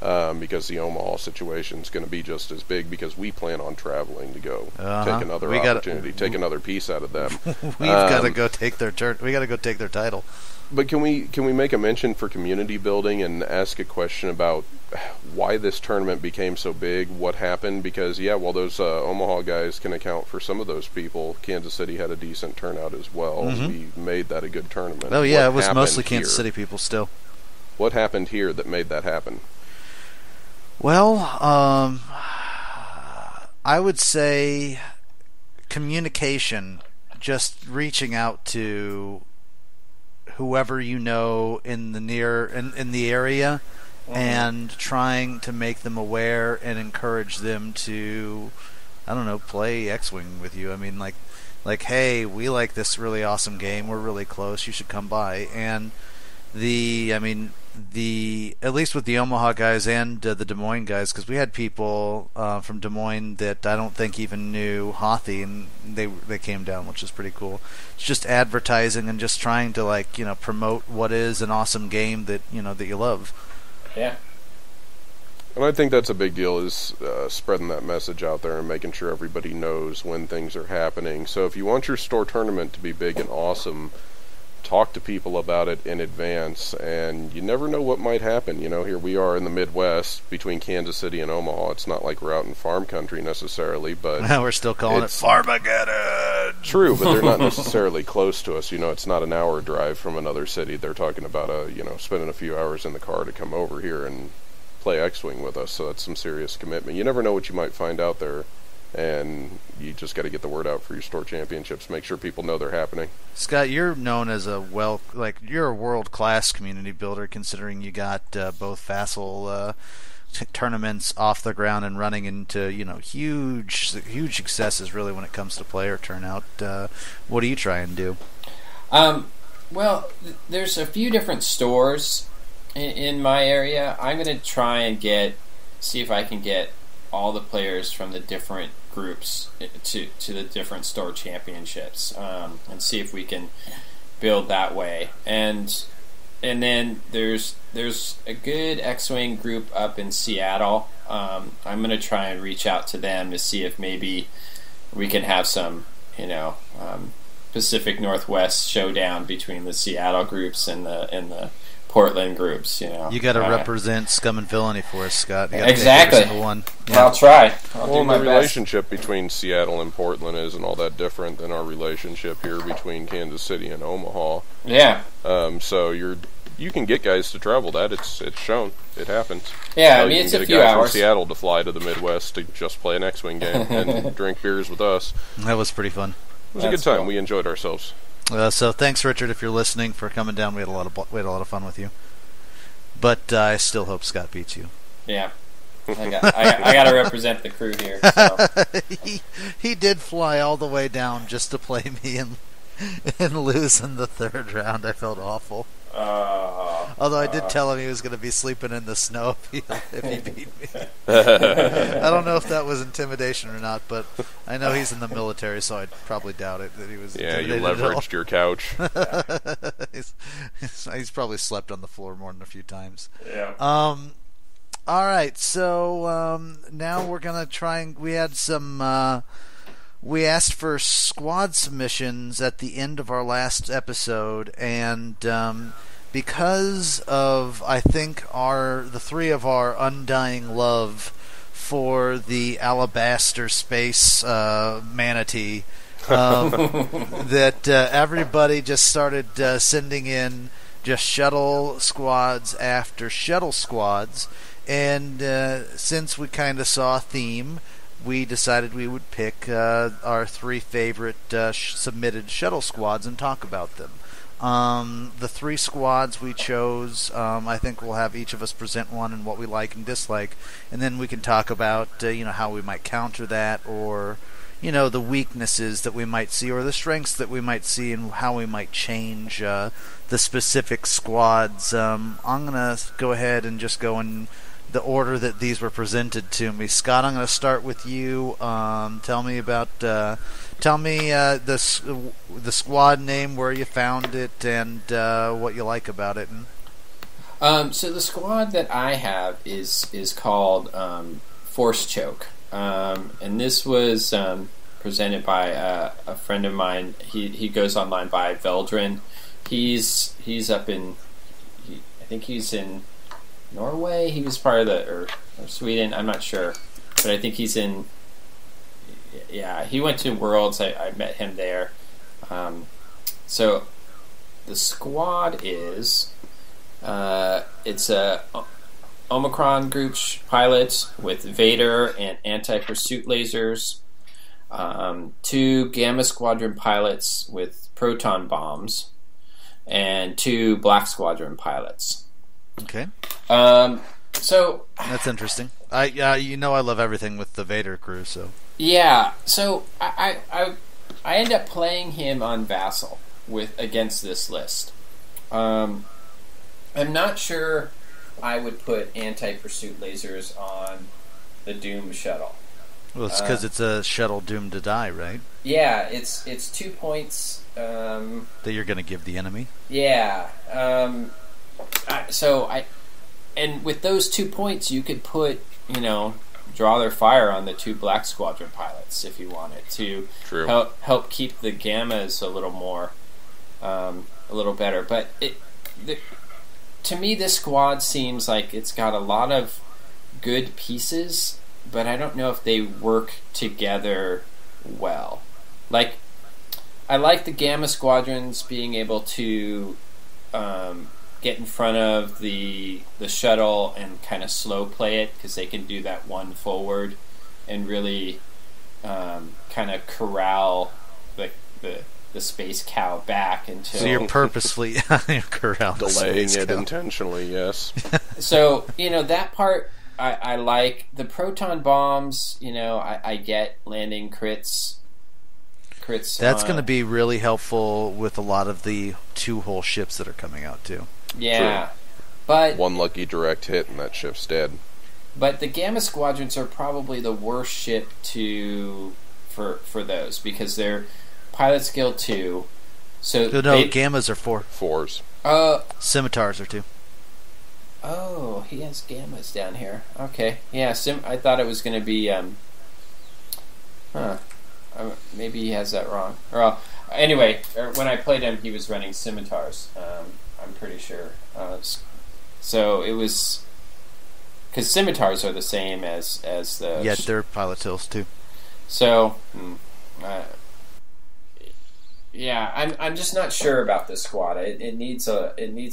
because the Omaha situation is going to be just as big, because we plan on traveling to go take another opportunity, take another piece out of them. We've got to go take their turn. We got to go take their title. But can we make a mention for community building and ask a question about why this tournament became so big? What happened? Because while those Omaha guys can account for some of those people, Kansas City had a decent turnout as well. Mm-hmm. We made that a good tournament. Oh yeah, it was mostly Kansas City people still. What happened here that made that happen? Well, I would say communication, just reaching out to whoever you know in the area, and trying to make them aware and encourage them to, I don't know, play X-Wing with you. I mean, like, hey, we like this really awesome game. We're really close. You should come by. And at least with the Omaha guys and the Des Moines guys, because we had people from Des Moines that I don't think even knew Hothy, and they came down, which is pretty cool. It's just advertising and just trying to promote what is an awesome game that you love. Yeah. And I think that's a big deal, is spreading that message out there and making sure everybody knows when things are happening. So if you want your store tournament to be big and awesome, talk to people about it in advance, and you never know what might happen. Here we are in the Midwest between Kansas City and Omaha. It's not like we're out in farm country necessarily, but we're still calling it Farmageddon. True, but they're not necessarily close to us. It's not an hour drive from another city. They're talking about spending a few hours in the car to come over here and play X-Wing with us. So that's some serious commitment. You never know what you might find out there. And you just got to get the word out for your store championships. Make sure people know they're happening. Scott, you're known as you're a world-class community builder, considering you got both facile tournaments off the ground and running into huge successes really when it comes to player turnout. What do you try and do? Well, there's a few different stores in my area. I'm going to try and see if I can get all the players from the different groups to the different store championships, and see if we can build that way. And then there's a good X-Wing group up in Seattle. I'm going to try and reach out to them to see if maybe we can have some Pacific Northwest showdown between the Seattle groups and the Portland groups. You got to represent Scum and Villainy for us, Scott. You exactly. Take every single one. Yeah. I'll try. I'll do my the best. Relationship between Seattle and Portland isn't all that different than our relationship here between Kansas City and Omaha. Yeah. So you can get guys to travel that. It's shown. It happens. Yeah, I mean, it's a few you can get a guy hours. from Seattle to fly to the Midwest to just play an X-Wing game and drink beers with us. That was pretty fun. It was a good time. Cool. We enjoyed ourselves. So thanks, Richard, if you're listening, for coming down. We had a lot of fun with you. But I still hope Scott beats you. Yeah, I got to represent the crew here. So. he did fly all the way down just to play me and lose in the third round. I felt awful. Although I did tell him he was going to be sleeping in the snow if he beat me. I don't know if that was intimidation or not, but I know he's in the military, so I'd probably doubt it that he was. Yeah, you leveraged your couch. He's probably slept on the floor more than a few times. Yeah. All right, so now we're gonna try and we had some. We asked for squad submissions at the end of our last episode, and because of, I think, the three of our undying love for the Alabaster Space Manatee, that everybody just started sending in just shuttle squads after shuttle squads, and since we kind of saw a theme, we decided we would pick our three favorite submitted shuttle squads and talk about them. The three squads we chose, I think we'll have each of us present one and what we like and dislike, and then we can talk about how we might counter that, or the weaknesses that we might see, or the strengths that we might see, and how we might change the specific squads. I'm gonna go ahead and just go in the order that these were presented to me. Scott, I'm going to start with you. Tell me the squad name, where you found it, and what you like about it. So the squad that I have is called Force Choke, and this was presented by a friend of mine. He goes online by Veldrin. He's up in, I think he's in Norway. He was part of or Sweden, I'm not sure, but I think he's in. Yeah, he went to Worlds. I met him there. So the squad is it's a Omicron group pilot with Vader and anti-pursuit lasers, 2 Gamma Squadron pilots with proton bombs, and 2 Black Squadron pilots. Okay. So that's interesting. I love everything with the Vader crew. So yeah. So I end up playing him on Vassal against this list. I'm not sure I would put anti-pursuit lasers on the Doom shuttle. Well, it's because it's a shuttle doomed to die, right? Yeah, it's 2 points that you're going to give the enemy. Yeah. And with those 2 points, you could put, draw their fire on the 2 Black Squadron pilots if you wanted to help keep the Gammas a little more, a little better. But to me, this squad seems like it's got a lot of good pieces, but I don't know if they work together well. Like, I like the Gamma Squadrons being able to get in front of the shuttle and kind of slow play it, because they can do that one forward and really kind of corral the space cow back until... So you're purposefully delaying it intentionally, yes. So, that part I like. The proton bombs, I get landing crits. That's going to be really helpful with a lot of the 2-hull ships that are coming out too. Yeah. True. But one lucky direct hit and that ship's dead. But the Gamma Squadrons are probably the worst ship for those, because they're pilot skill 2. So Gammas are 4. 4s. Scimitars are 2. Oh, he has Gammas down here. Okay. Yeah, I thought it was going to be maybe he has that wrong. Anyway, when I played him, he was running Scimitars. I'm pretty sure. So it was, because Scimitars are the same as the... Yeah, they're pilot tills too. So, yeah, I'm just not sure about this squad. It needs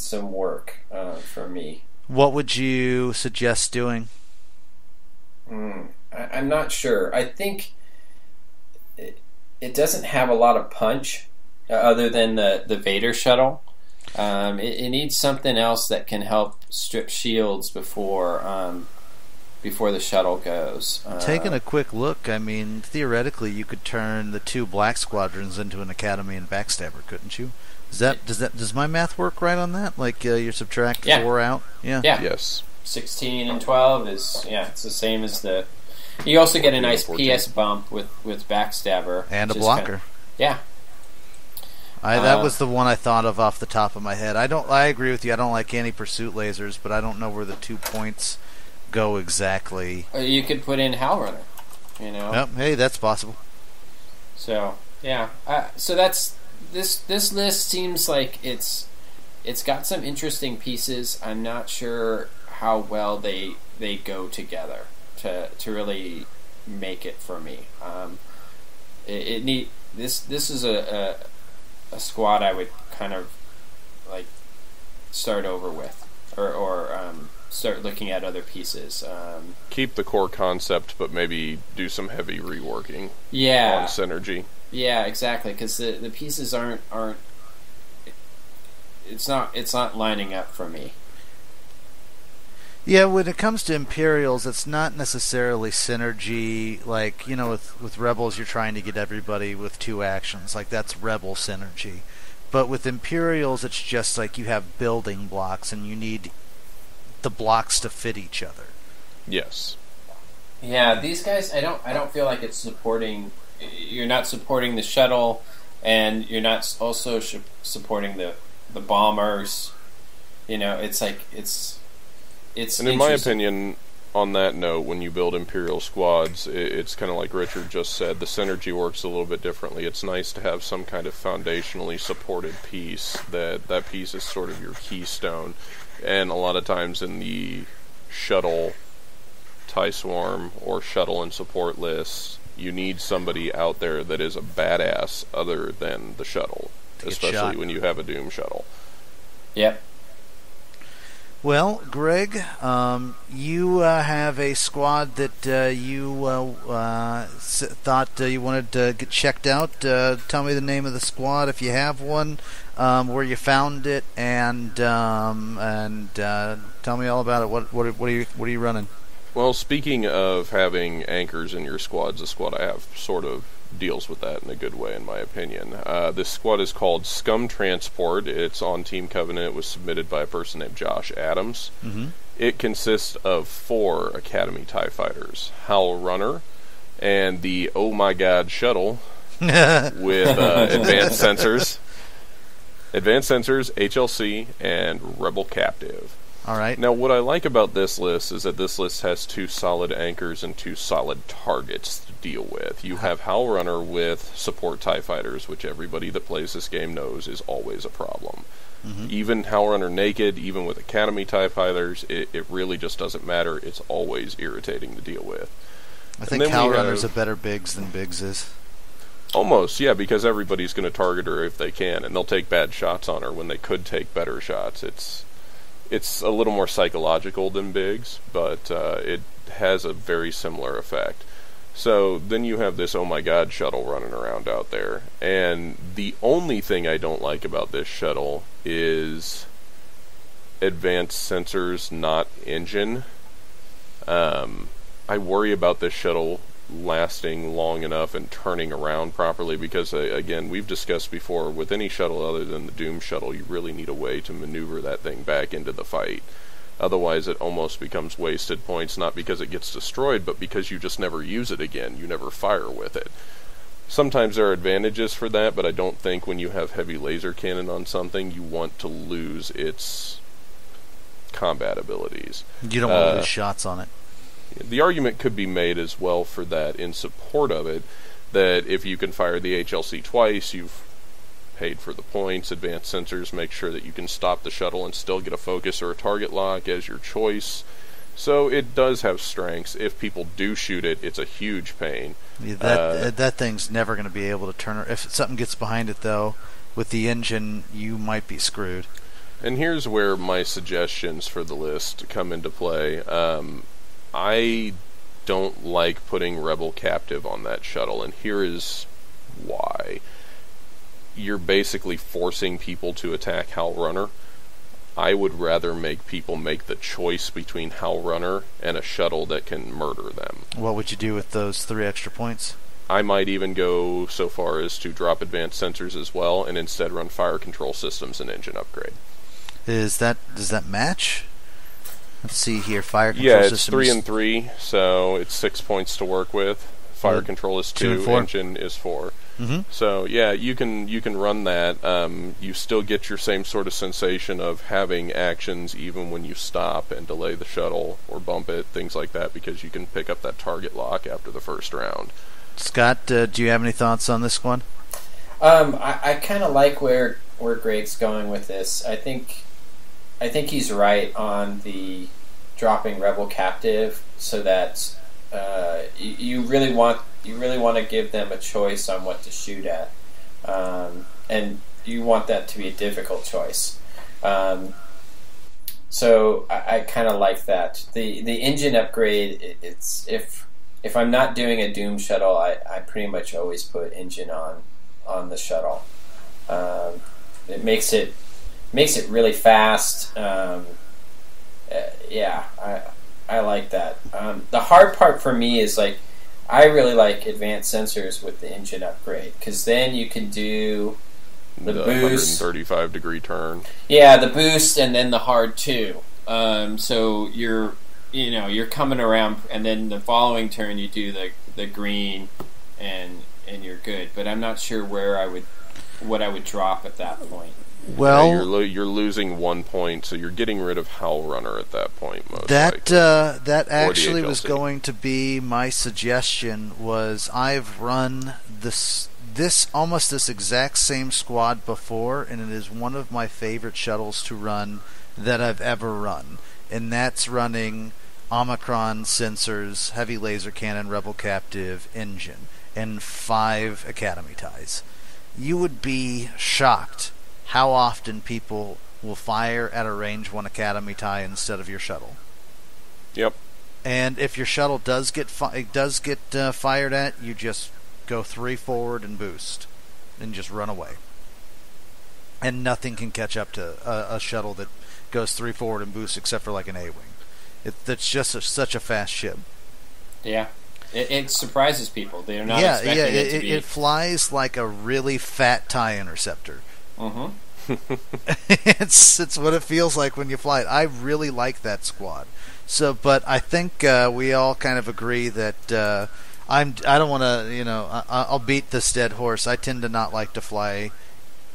some work for me. What would you suggest doing? I'm not sure. I think it doesn't have a lot of punch other than the Vader shuttle. It needs something else that can help strip shields before the shuttle goes. Taking a quick look, I mean, theoretically, you could turn the 2 Black Squadrons into an Academy and Backstabber, couldn't you? Does my math work right on that? Like you subtract 4 out? Yeah. Yes. 16 and 12 is it's the same as the. You also get a nice 14. PS bump with Backstabber and a blocker. That was the one I thought of off the top of my head. I agree with you. I don't like any pursuit lasers, but I don't know where the 2 points go exactly. You could put in Howlrunner, Yep. Hey, that's possible. So yeah. So that's this list seems like it's got some interesting pieces. I'm not sure how well they go together to really make it for me. This is a squad I would kind of like start over with, or start looking at other pieces. Keep the core concept, but maybe do some heavy reworking. Yeah, on synergy. Yeah, exactly. Because the pieces aren't. It's not lining up for me. Yeah, when it comes to Imperials, it's not necessarily synergy. Like, with Rebels, you're trying to get everybody with 2 actions. Like, that's Rebel synergy. But with Imperials, it's just like you have building blocks, and you need the blocks to fit each other. Yes. Yeah, these guys, I don't feel like it's supporting. You're not supporting the shuttle, and you're not also supporting the bombers. It's like it's. And in my opinion, on that note, when you build Imperial squads, it's kind of like Richard just said, the synergy works a little bit differently. It's nice to have some kind of foundationally supported piece, that piece is sort of your keystone. And a lot of times in the shuttle TIE Swarm or shuttle and support lists, you need somebody out there that is a badass other than the shuttle, especially when you have a Doom shuttle. Yep. Well, Greg, you have a squad that you thought you wanted to get checked out. Tell me the name of the squad if you have one, where you found it, and tell me all about it. What are you running? Well, speaking of having anchors in your squads, the squad I have sort of deals with that in a good way, in my opinion. This squad is called Scum Transport. It's on Team Covenant. It was submitted by a person named Josh Adams. Mm-hmm. It consists of 4 Academy TIE Fighters, Howl Runner, and the Oh My God shuttle with advanced sensors, HLC, and Rebel Captive. All right. Now, what I like about this list is that this list has 2 solid anchors and 2 solid targets to deal with. You have Howl Runner with support TIE Fighters, which everybody that plays this game knows is always a problem. Mm-hmm. Even Howl Runner naked, even with Academy TIE Fighters, it really just doesn't matter. It's always irritating to deal with. I think Howl Runner's a better Biggs than Biggs is. Almost, yeah, because everybody's going to target her if they can, and they'll take bad shots on her when they could take better shots. It's a little more psychological than Biggs, but it has a very similar effect. So then you have this Oh My God shuttle running around out there, and the only thing I don't like about this shuttle is advanced sensors, not engine. I worry about this shuttle lasting long enough and turning around properly because, again, we've discussed before, with any shuttle other than the Doom shuttle, you really need a way to maneuver that thing back into the fight. Otherwise, it almost becomes wasted points, not because it gets destroyed, but because you just never use it again. You never fire with it. Sometimes there are advantages for that, but I don't think when you have heavy laser cannon on something, you want to lose its combat abilities. You don't want to lose shots on it. The argument could be made as well for that in support of it, that if you can fire the HLC twice, you've paid for the points. Advanced sensors make sure that you can stop the shuttle and still get a focus or a target lock as your choice. So it does have strengths. If people do shoot it, it's a huge pain. Yeah, that thing's never going to be able to turn. If something gets behind it, though, with the engine, you might be screwed. And here's where my suggestions for the list come into play. I don't like putting Rebel Captive on that shuttle, and here is why. You're basically forcing people to attack Howl Runner. I would rather make people make the choice between Howl Runner and a shuttle that can murder them. What would you do with those 3 extra points? I might even go so far as to drop advanced sensors as well, and instead run fire control systems and engine upgrade. Does that match? Let's see here. Fire control systems. Yeah, it's 3 and 3, so it's 6 points to work with. Fire control is 2, engine is 4. Mm-hmm. So yeah, you can run that. You still get your same sort of sensation of having actions even when you stop and delay the shuttle or bump it, things like that, because you can pick up that target lock after the first round. Scott, do you have any thoughts on this one? I kind of like where Greg's going with this. I think he's right on the dropping Rebel Captive, so that you really want to give them a choice on what to shoot at, and you want that to be a difficult choice. So I kind of like that. The engine upgrade. It's if I'm not doing a Doom shuttle, I pretty much always put engine on the shuttle. It makes it really fast. Yeah, I like that. The hard part for me is I really like advanced sensors with the engine upgrade, because then you can do the boost, 135 degree turn. Yeah, the boost, and then the hard 2. So you're coming around, and then the following turn you do the green, and you're good. But I'm not sure what I would drop at that point. Well, you're losing 1 point, so you're getting rid of Howl Runner at that point. That actually was going to be my suggestion. I've run this almost this exact same squad before, and it is one of my favorite shuttles to run that I've ever run, and that's running Omicron sensors, heavy laser cannon, Rebel Captive, engine, and 5 Academy ties. You would be shocked how often people will fire at a range 1 Academy tie instead of your shuttle. Yep. And if your shuttle does get fired at, you just go 3 forward and boost, and just run away. And nothing can catch up to a shuttle that goes 3 forward and boosts, except for like an A-wing. That's just such a fast ship. Yeah, it surprises people. They're not expecting it to be. It flies like a really fat TIE interceptor. Mm-hmm. It's what it feels like when you fly it. I really like that squad. So, but I think we all kind of agree that I don't want to, I'll beat this dead horse. I tend to not like to fly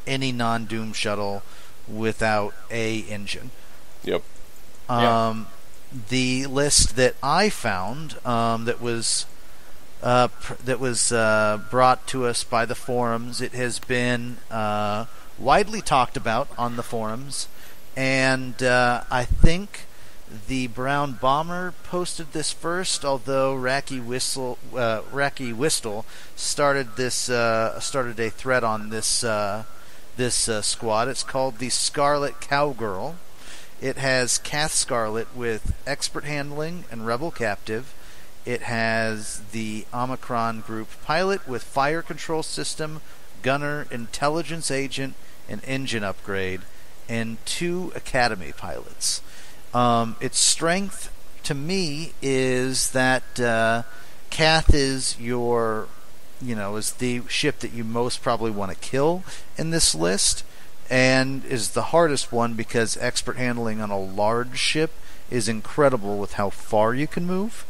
any non-Doom shuttle without a engine. Yep. The list that I found that was brought to us by the forums, it has been widely talked about on the forums, and I think the Brown Bomber posted this first, although Racky Whistle started a thread on this squad. It's called the Scarlet Cowgirl. It has Kath Scarlet with Expert Handling and Rebel Captive. It has the Omicron Group Pilot with Fire Control System, Gunner, Intelligence Agent, and Engine Upgrade, and 2 Academy Pilots. Its strength, to me, is that Kath is is the ship that you most probably want to kill in this list, and is the hardest one because expert handling on a large ship is incredible with how far you can move.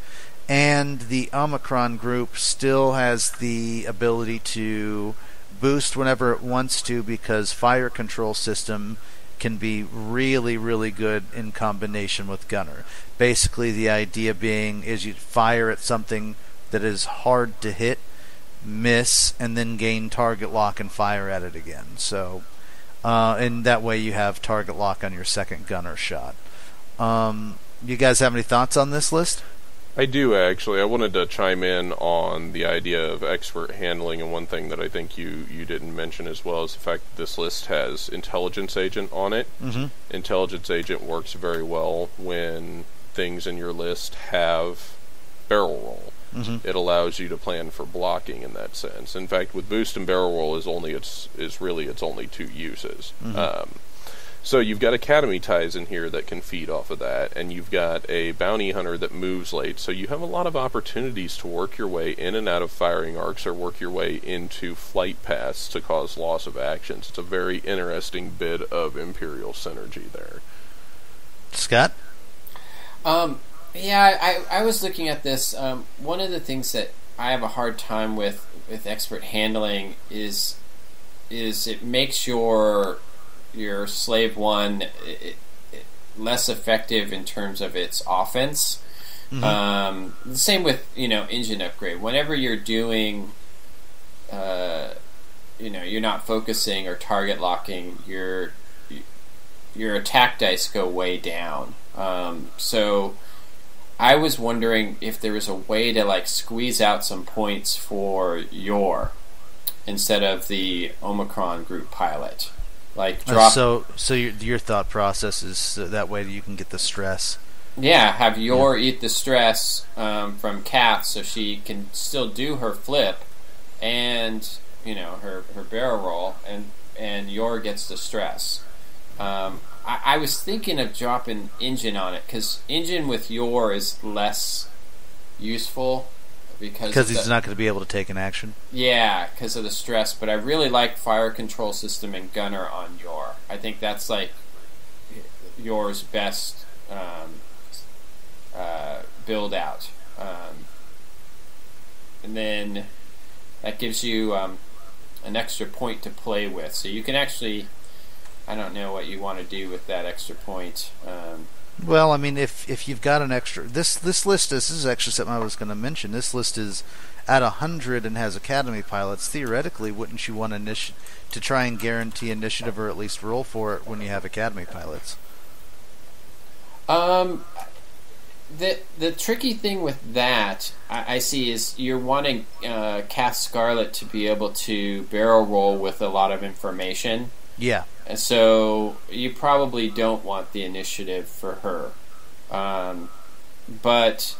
And the Omicron group still has the ability to boost whenever it wants to, because fire control system can be really, really good in combination with gunner. Basically, the idea being is you fire at something that is hard to hit, miss, and then gain target lock and fire at it again. So, and that way you have target lock on your second gunner shot. You guys have any thoughts on this list? I do, actually. I wanted to chime in on the idea of expert handling, and one thing that I think you didn't mention as well is the fact that this list has Intelligence Agent on it. Mm-hmm. Intelligence Agent works very well when things in your list have barrel roll. Mm-hmm. It allows you to plan for blocking in that sense. In fact, with boost and barrel roll is really its only 2 uses. Mm-hmm. So you've got Academy ties in here that can feed off of that, and you've got a bounty hunter that moves late, so you have a lot of opportunities to work your way in and out of firing arcs or work your way into flight paths to cause loss of actions. It's a very interesting bit of Imperial synergy there. Scott? Yeah, I was looking at this. One of the things that I have a hard time with expert handling is it makes your Slave 1 less effective in terms of its offense. Mm-hmm. The same with engine upgrade. Whenever you're doing, you're not focusing or target locking, your attack dice go way down. So I was wondering if there was a way to squeeze out some points for your instead of the Omicron Group Pilot. Drop. So your thought process is that way you can get the stress. Yeah, have your eat the stress from Kath, so she can still do her flip, and her barrel roll, and your gets the stress. I was thinking of dropping engine on it, because engine with your is less useful. Because he's not going to be able to take an action? Yeah, because of the stress. But I really like fire control system and gunner on your. I think that's yours best build out. And then that gives you an extra point to play with. So you can actually, I don't know what you want to do with that extra point. Well, I mean, if you've got an extra... This list, this is actually something I was going to mention. This list is at 100 and has Academy pilots. Theoretically, wouldn't you want to try and guarantee initiative or at least roll for it when you have Academy pilots? The tricky thing with that, I see, is you're wanting Kath Scarlet to be able to barrel roll with a lot of information. Yeah. And so you probably don't want the initiative for her. But,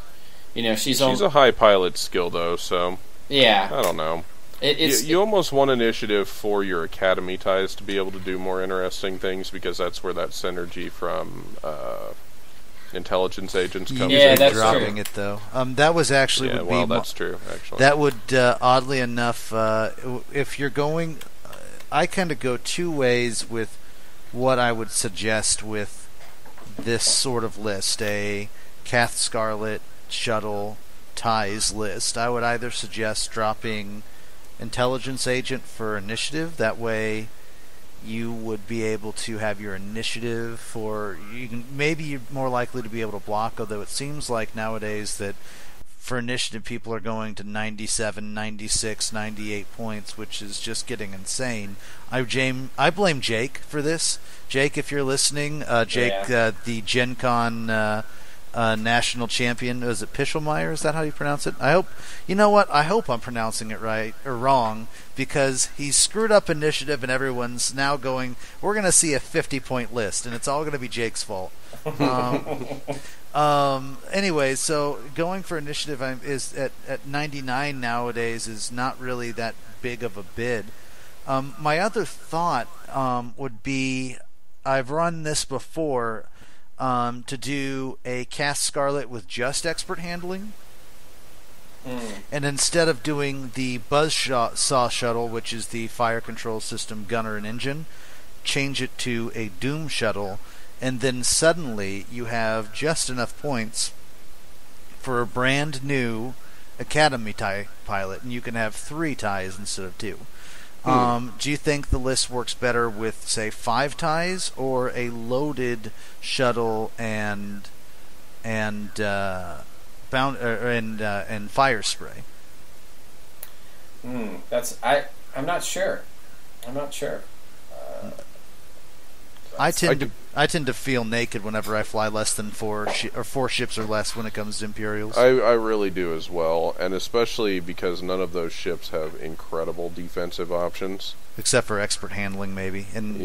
she's a high pilot skill, though, so... Yeah. I don't know. You almost want initiative for your academy ties to be able to do more interesting things, because that's where that synergy from intelligence agents comes in. Yeah, that's dropping true. It, though. That was actually... that's true, actually. That would, oddly enough, if you're going... I kind of go two ways with what I would suggest with this sort of list, a Cath Scarlet shuttle ties list. I would either suggest dropping intelligence agent for initiative. That way you would be able to have your initiative maybe you're more likely to be able to block, although it seems like nowadays that for initiative people are going to 97, 96, 98 points, which is just getting insane. I blame Jake for this. Jake, if you're listening, Jake, the Gen Con national champion, is it Pischelmeyer? Is that how you pronounce it? I hope I'm pronouncing it right or wrong, because he's screwed up initiative and everyone's now going, we're going to see a 50-point list, and it's all going to be Jake's fault. Anyway, so going for initiative is at 99 nowadays is not really that big of a bid. My other thought would be, I've run this before, to do a Cath Scarlet with just expert handling. And instead of doing the Buzzsaw shuttle, which is the fire control system, gunner, and engine, change it to a Doom shuttle, and then suddenly you have just enough points for a brand new Academy tie pilot, and you can have 3 ties instead of 2. Do you think the list works better with, say, 5 ties, or a loaded shuttle and fire spray? I'm not sure. I tend to feel naked whenever I fly less than 4 ships or less when it comes to Imperials. I really do as well, and especially because none of those ships have incredible defensive options, except for expert handling, maybe, and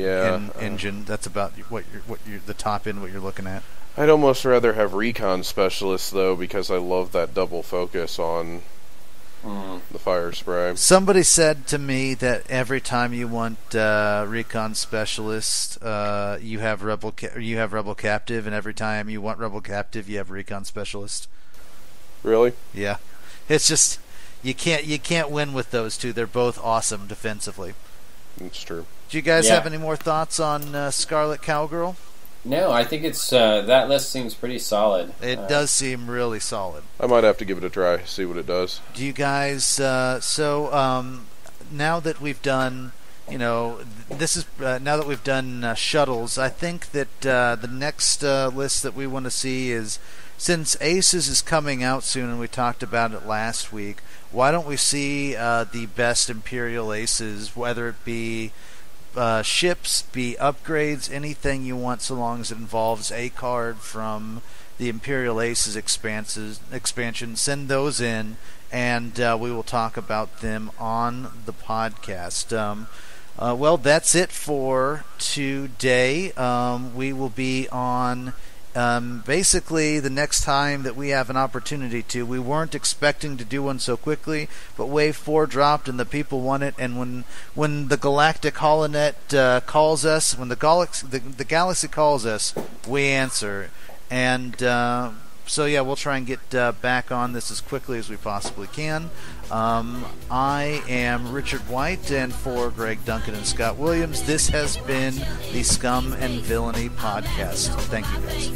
engine. That's about what you're the top end what you're looking at. I'd almost rather have recon specialists, though, because I love that double focus on the fire spray. Somebody said to me that every time you want recon specialist, you have rebel captive, and every time you want rebel captive, you have recon specialist. Really? Yeah. It's just you can't win with those two. They're both awesome defensively. It's true. Do you guys have any more thoughts on Scarlet Cowgirl? No, I think it's that list seems pretty solid. It does seem really solid. I might have to give it a try, see what it does. Do you guys? Now that we've done, now that we've done shuttles, I think that the next list that we want to see is, since Aces is coming out soon, and we talked about it last week. Why don't we see the best Imperial Aces, whether it be ships, be upgrades, anything you want, so long as it involves a card from the Imperial Aces expansion. Send those in, and we will talk about them on the podcast. Well, that's it for today. We will be on basically the next time that we have an opportunity to. We weren't expecting to do one so quickly, but Wave 4 dropped and the people want it, and when the Galactic Holonet calls us, when the Galaxy calls us, we answer. And so yeah, we'll try and get back on this as quickly as we possibly can. I am Richard White, and for Greg Duncan and Scott Williams, this has been the Scum and Villainy Podcast. Thank you, guys.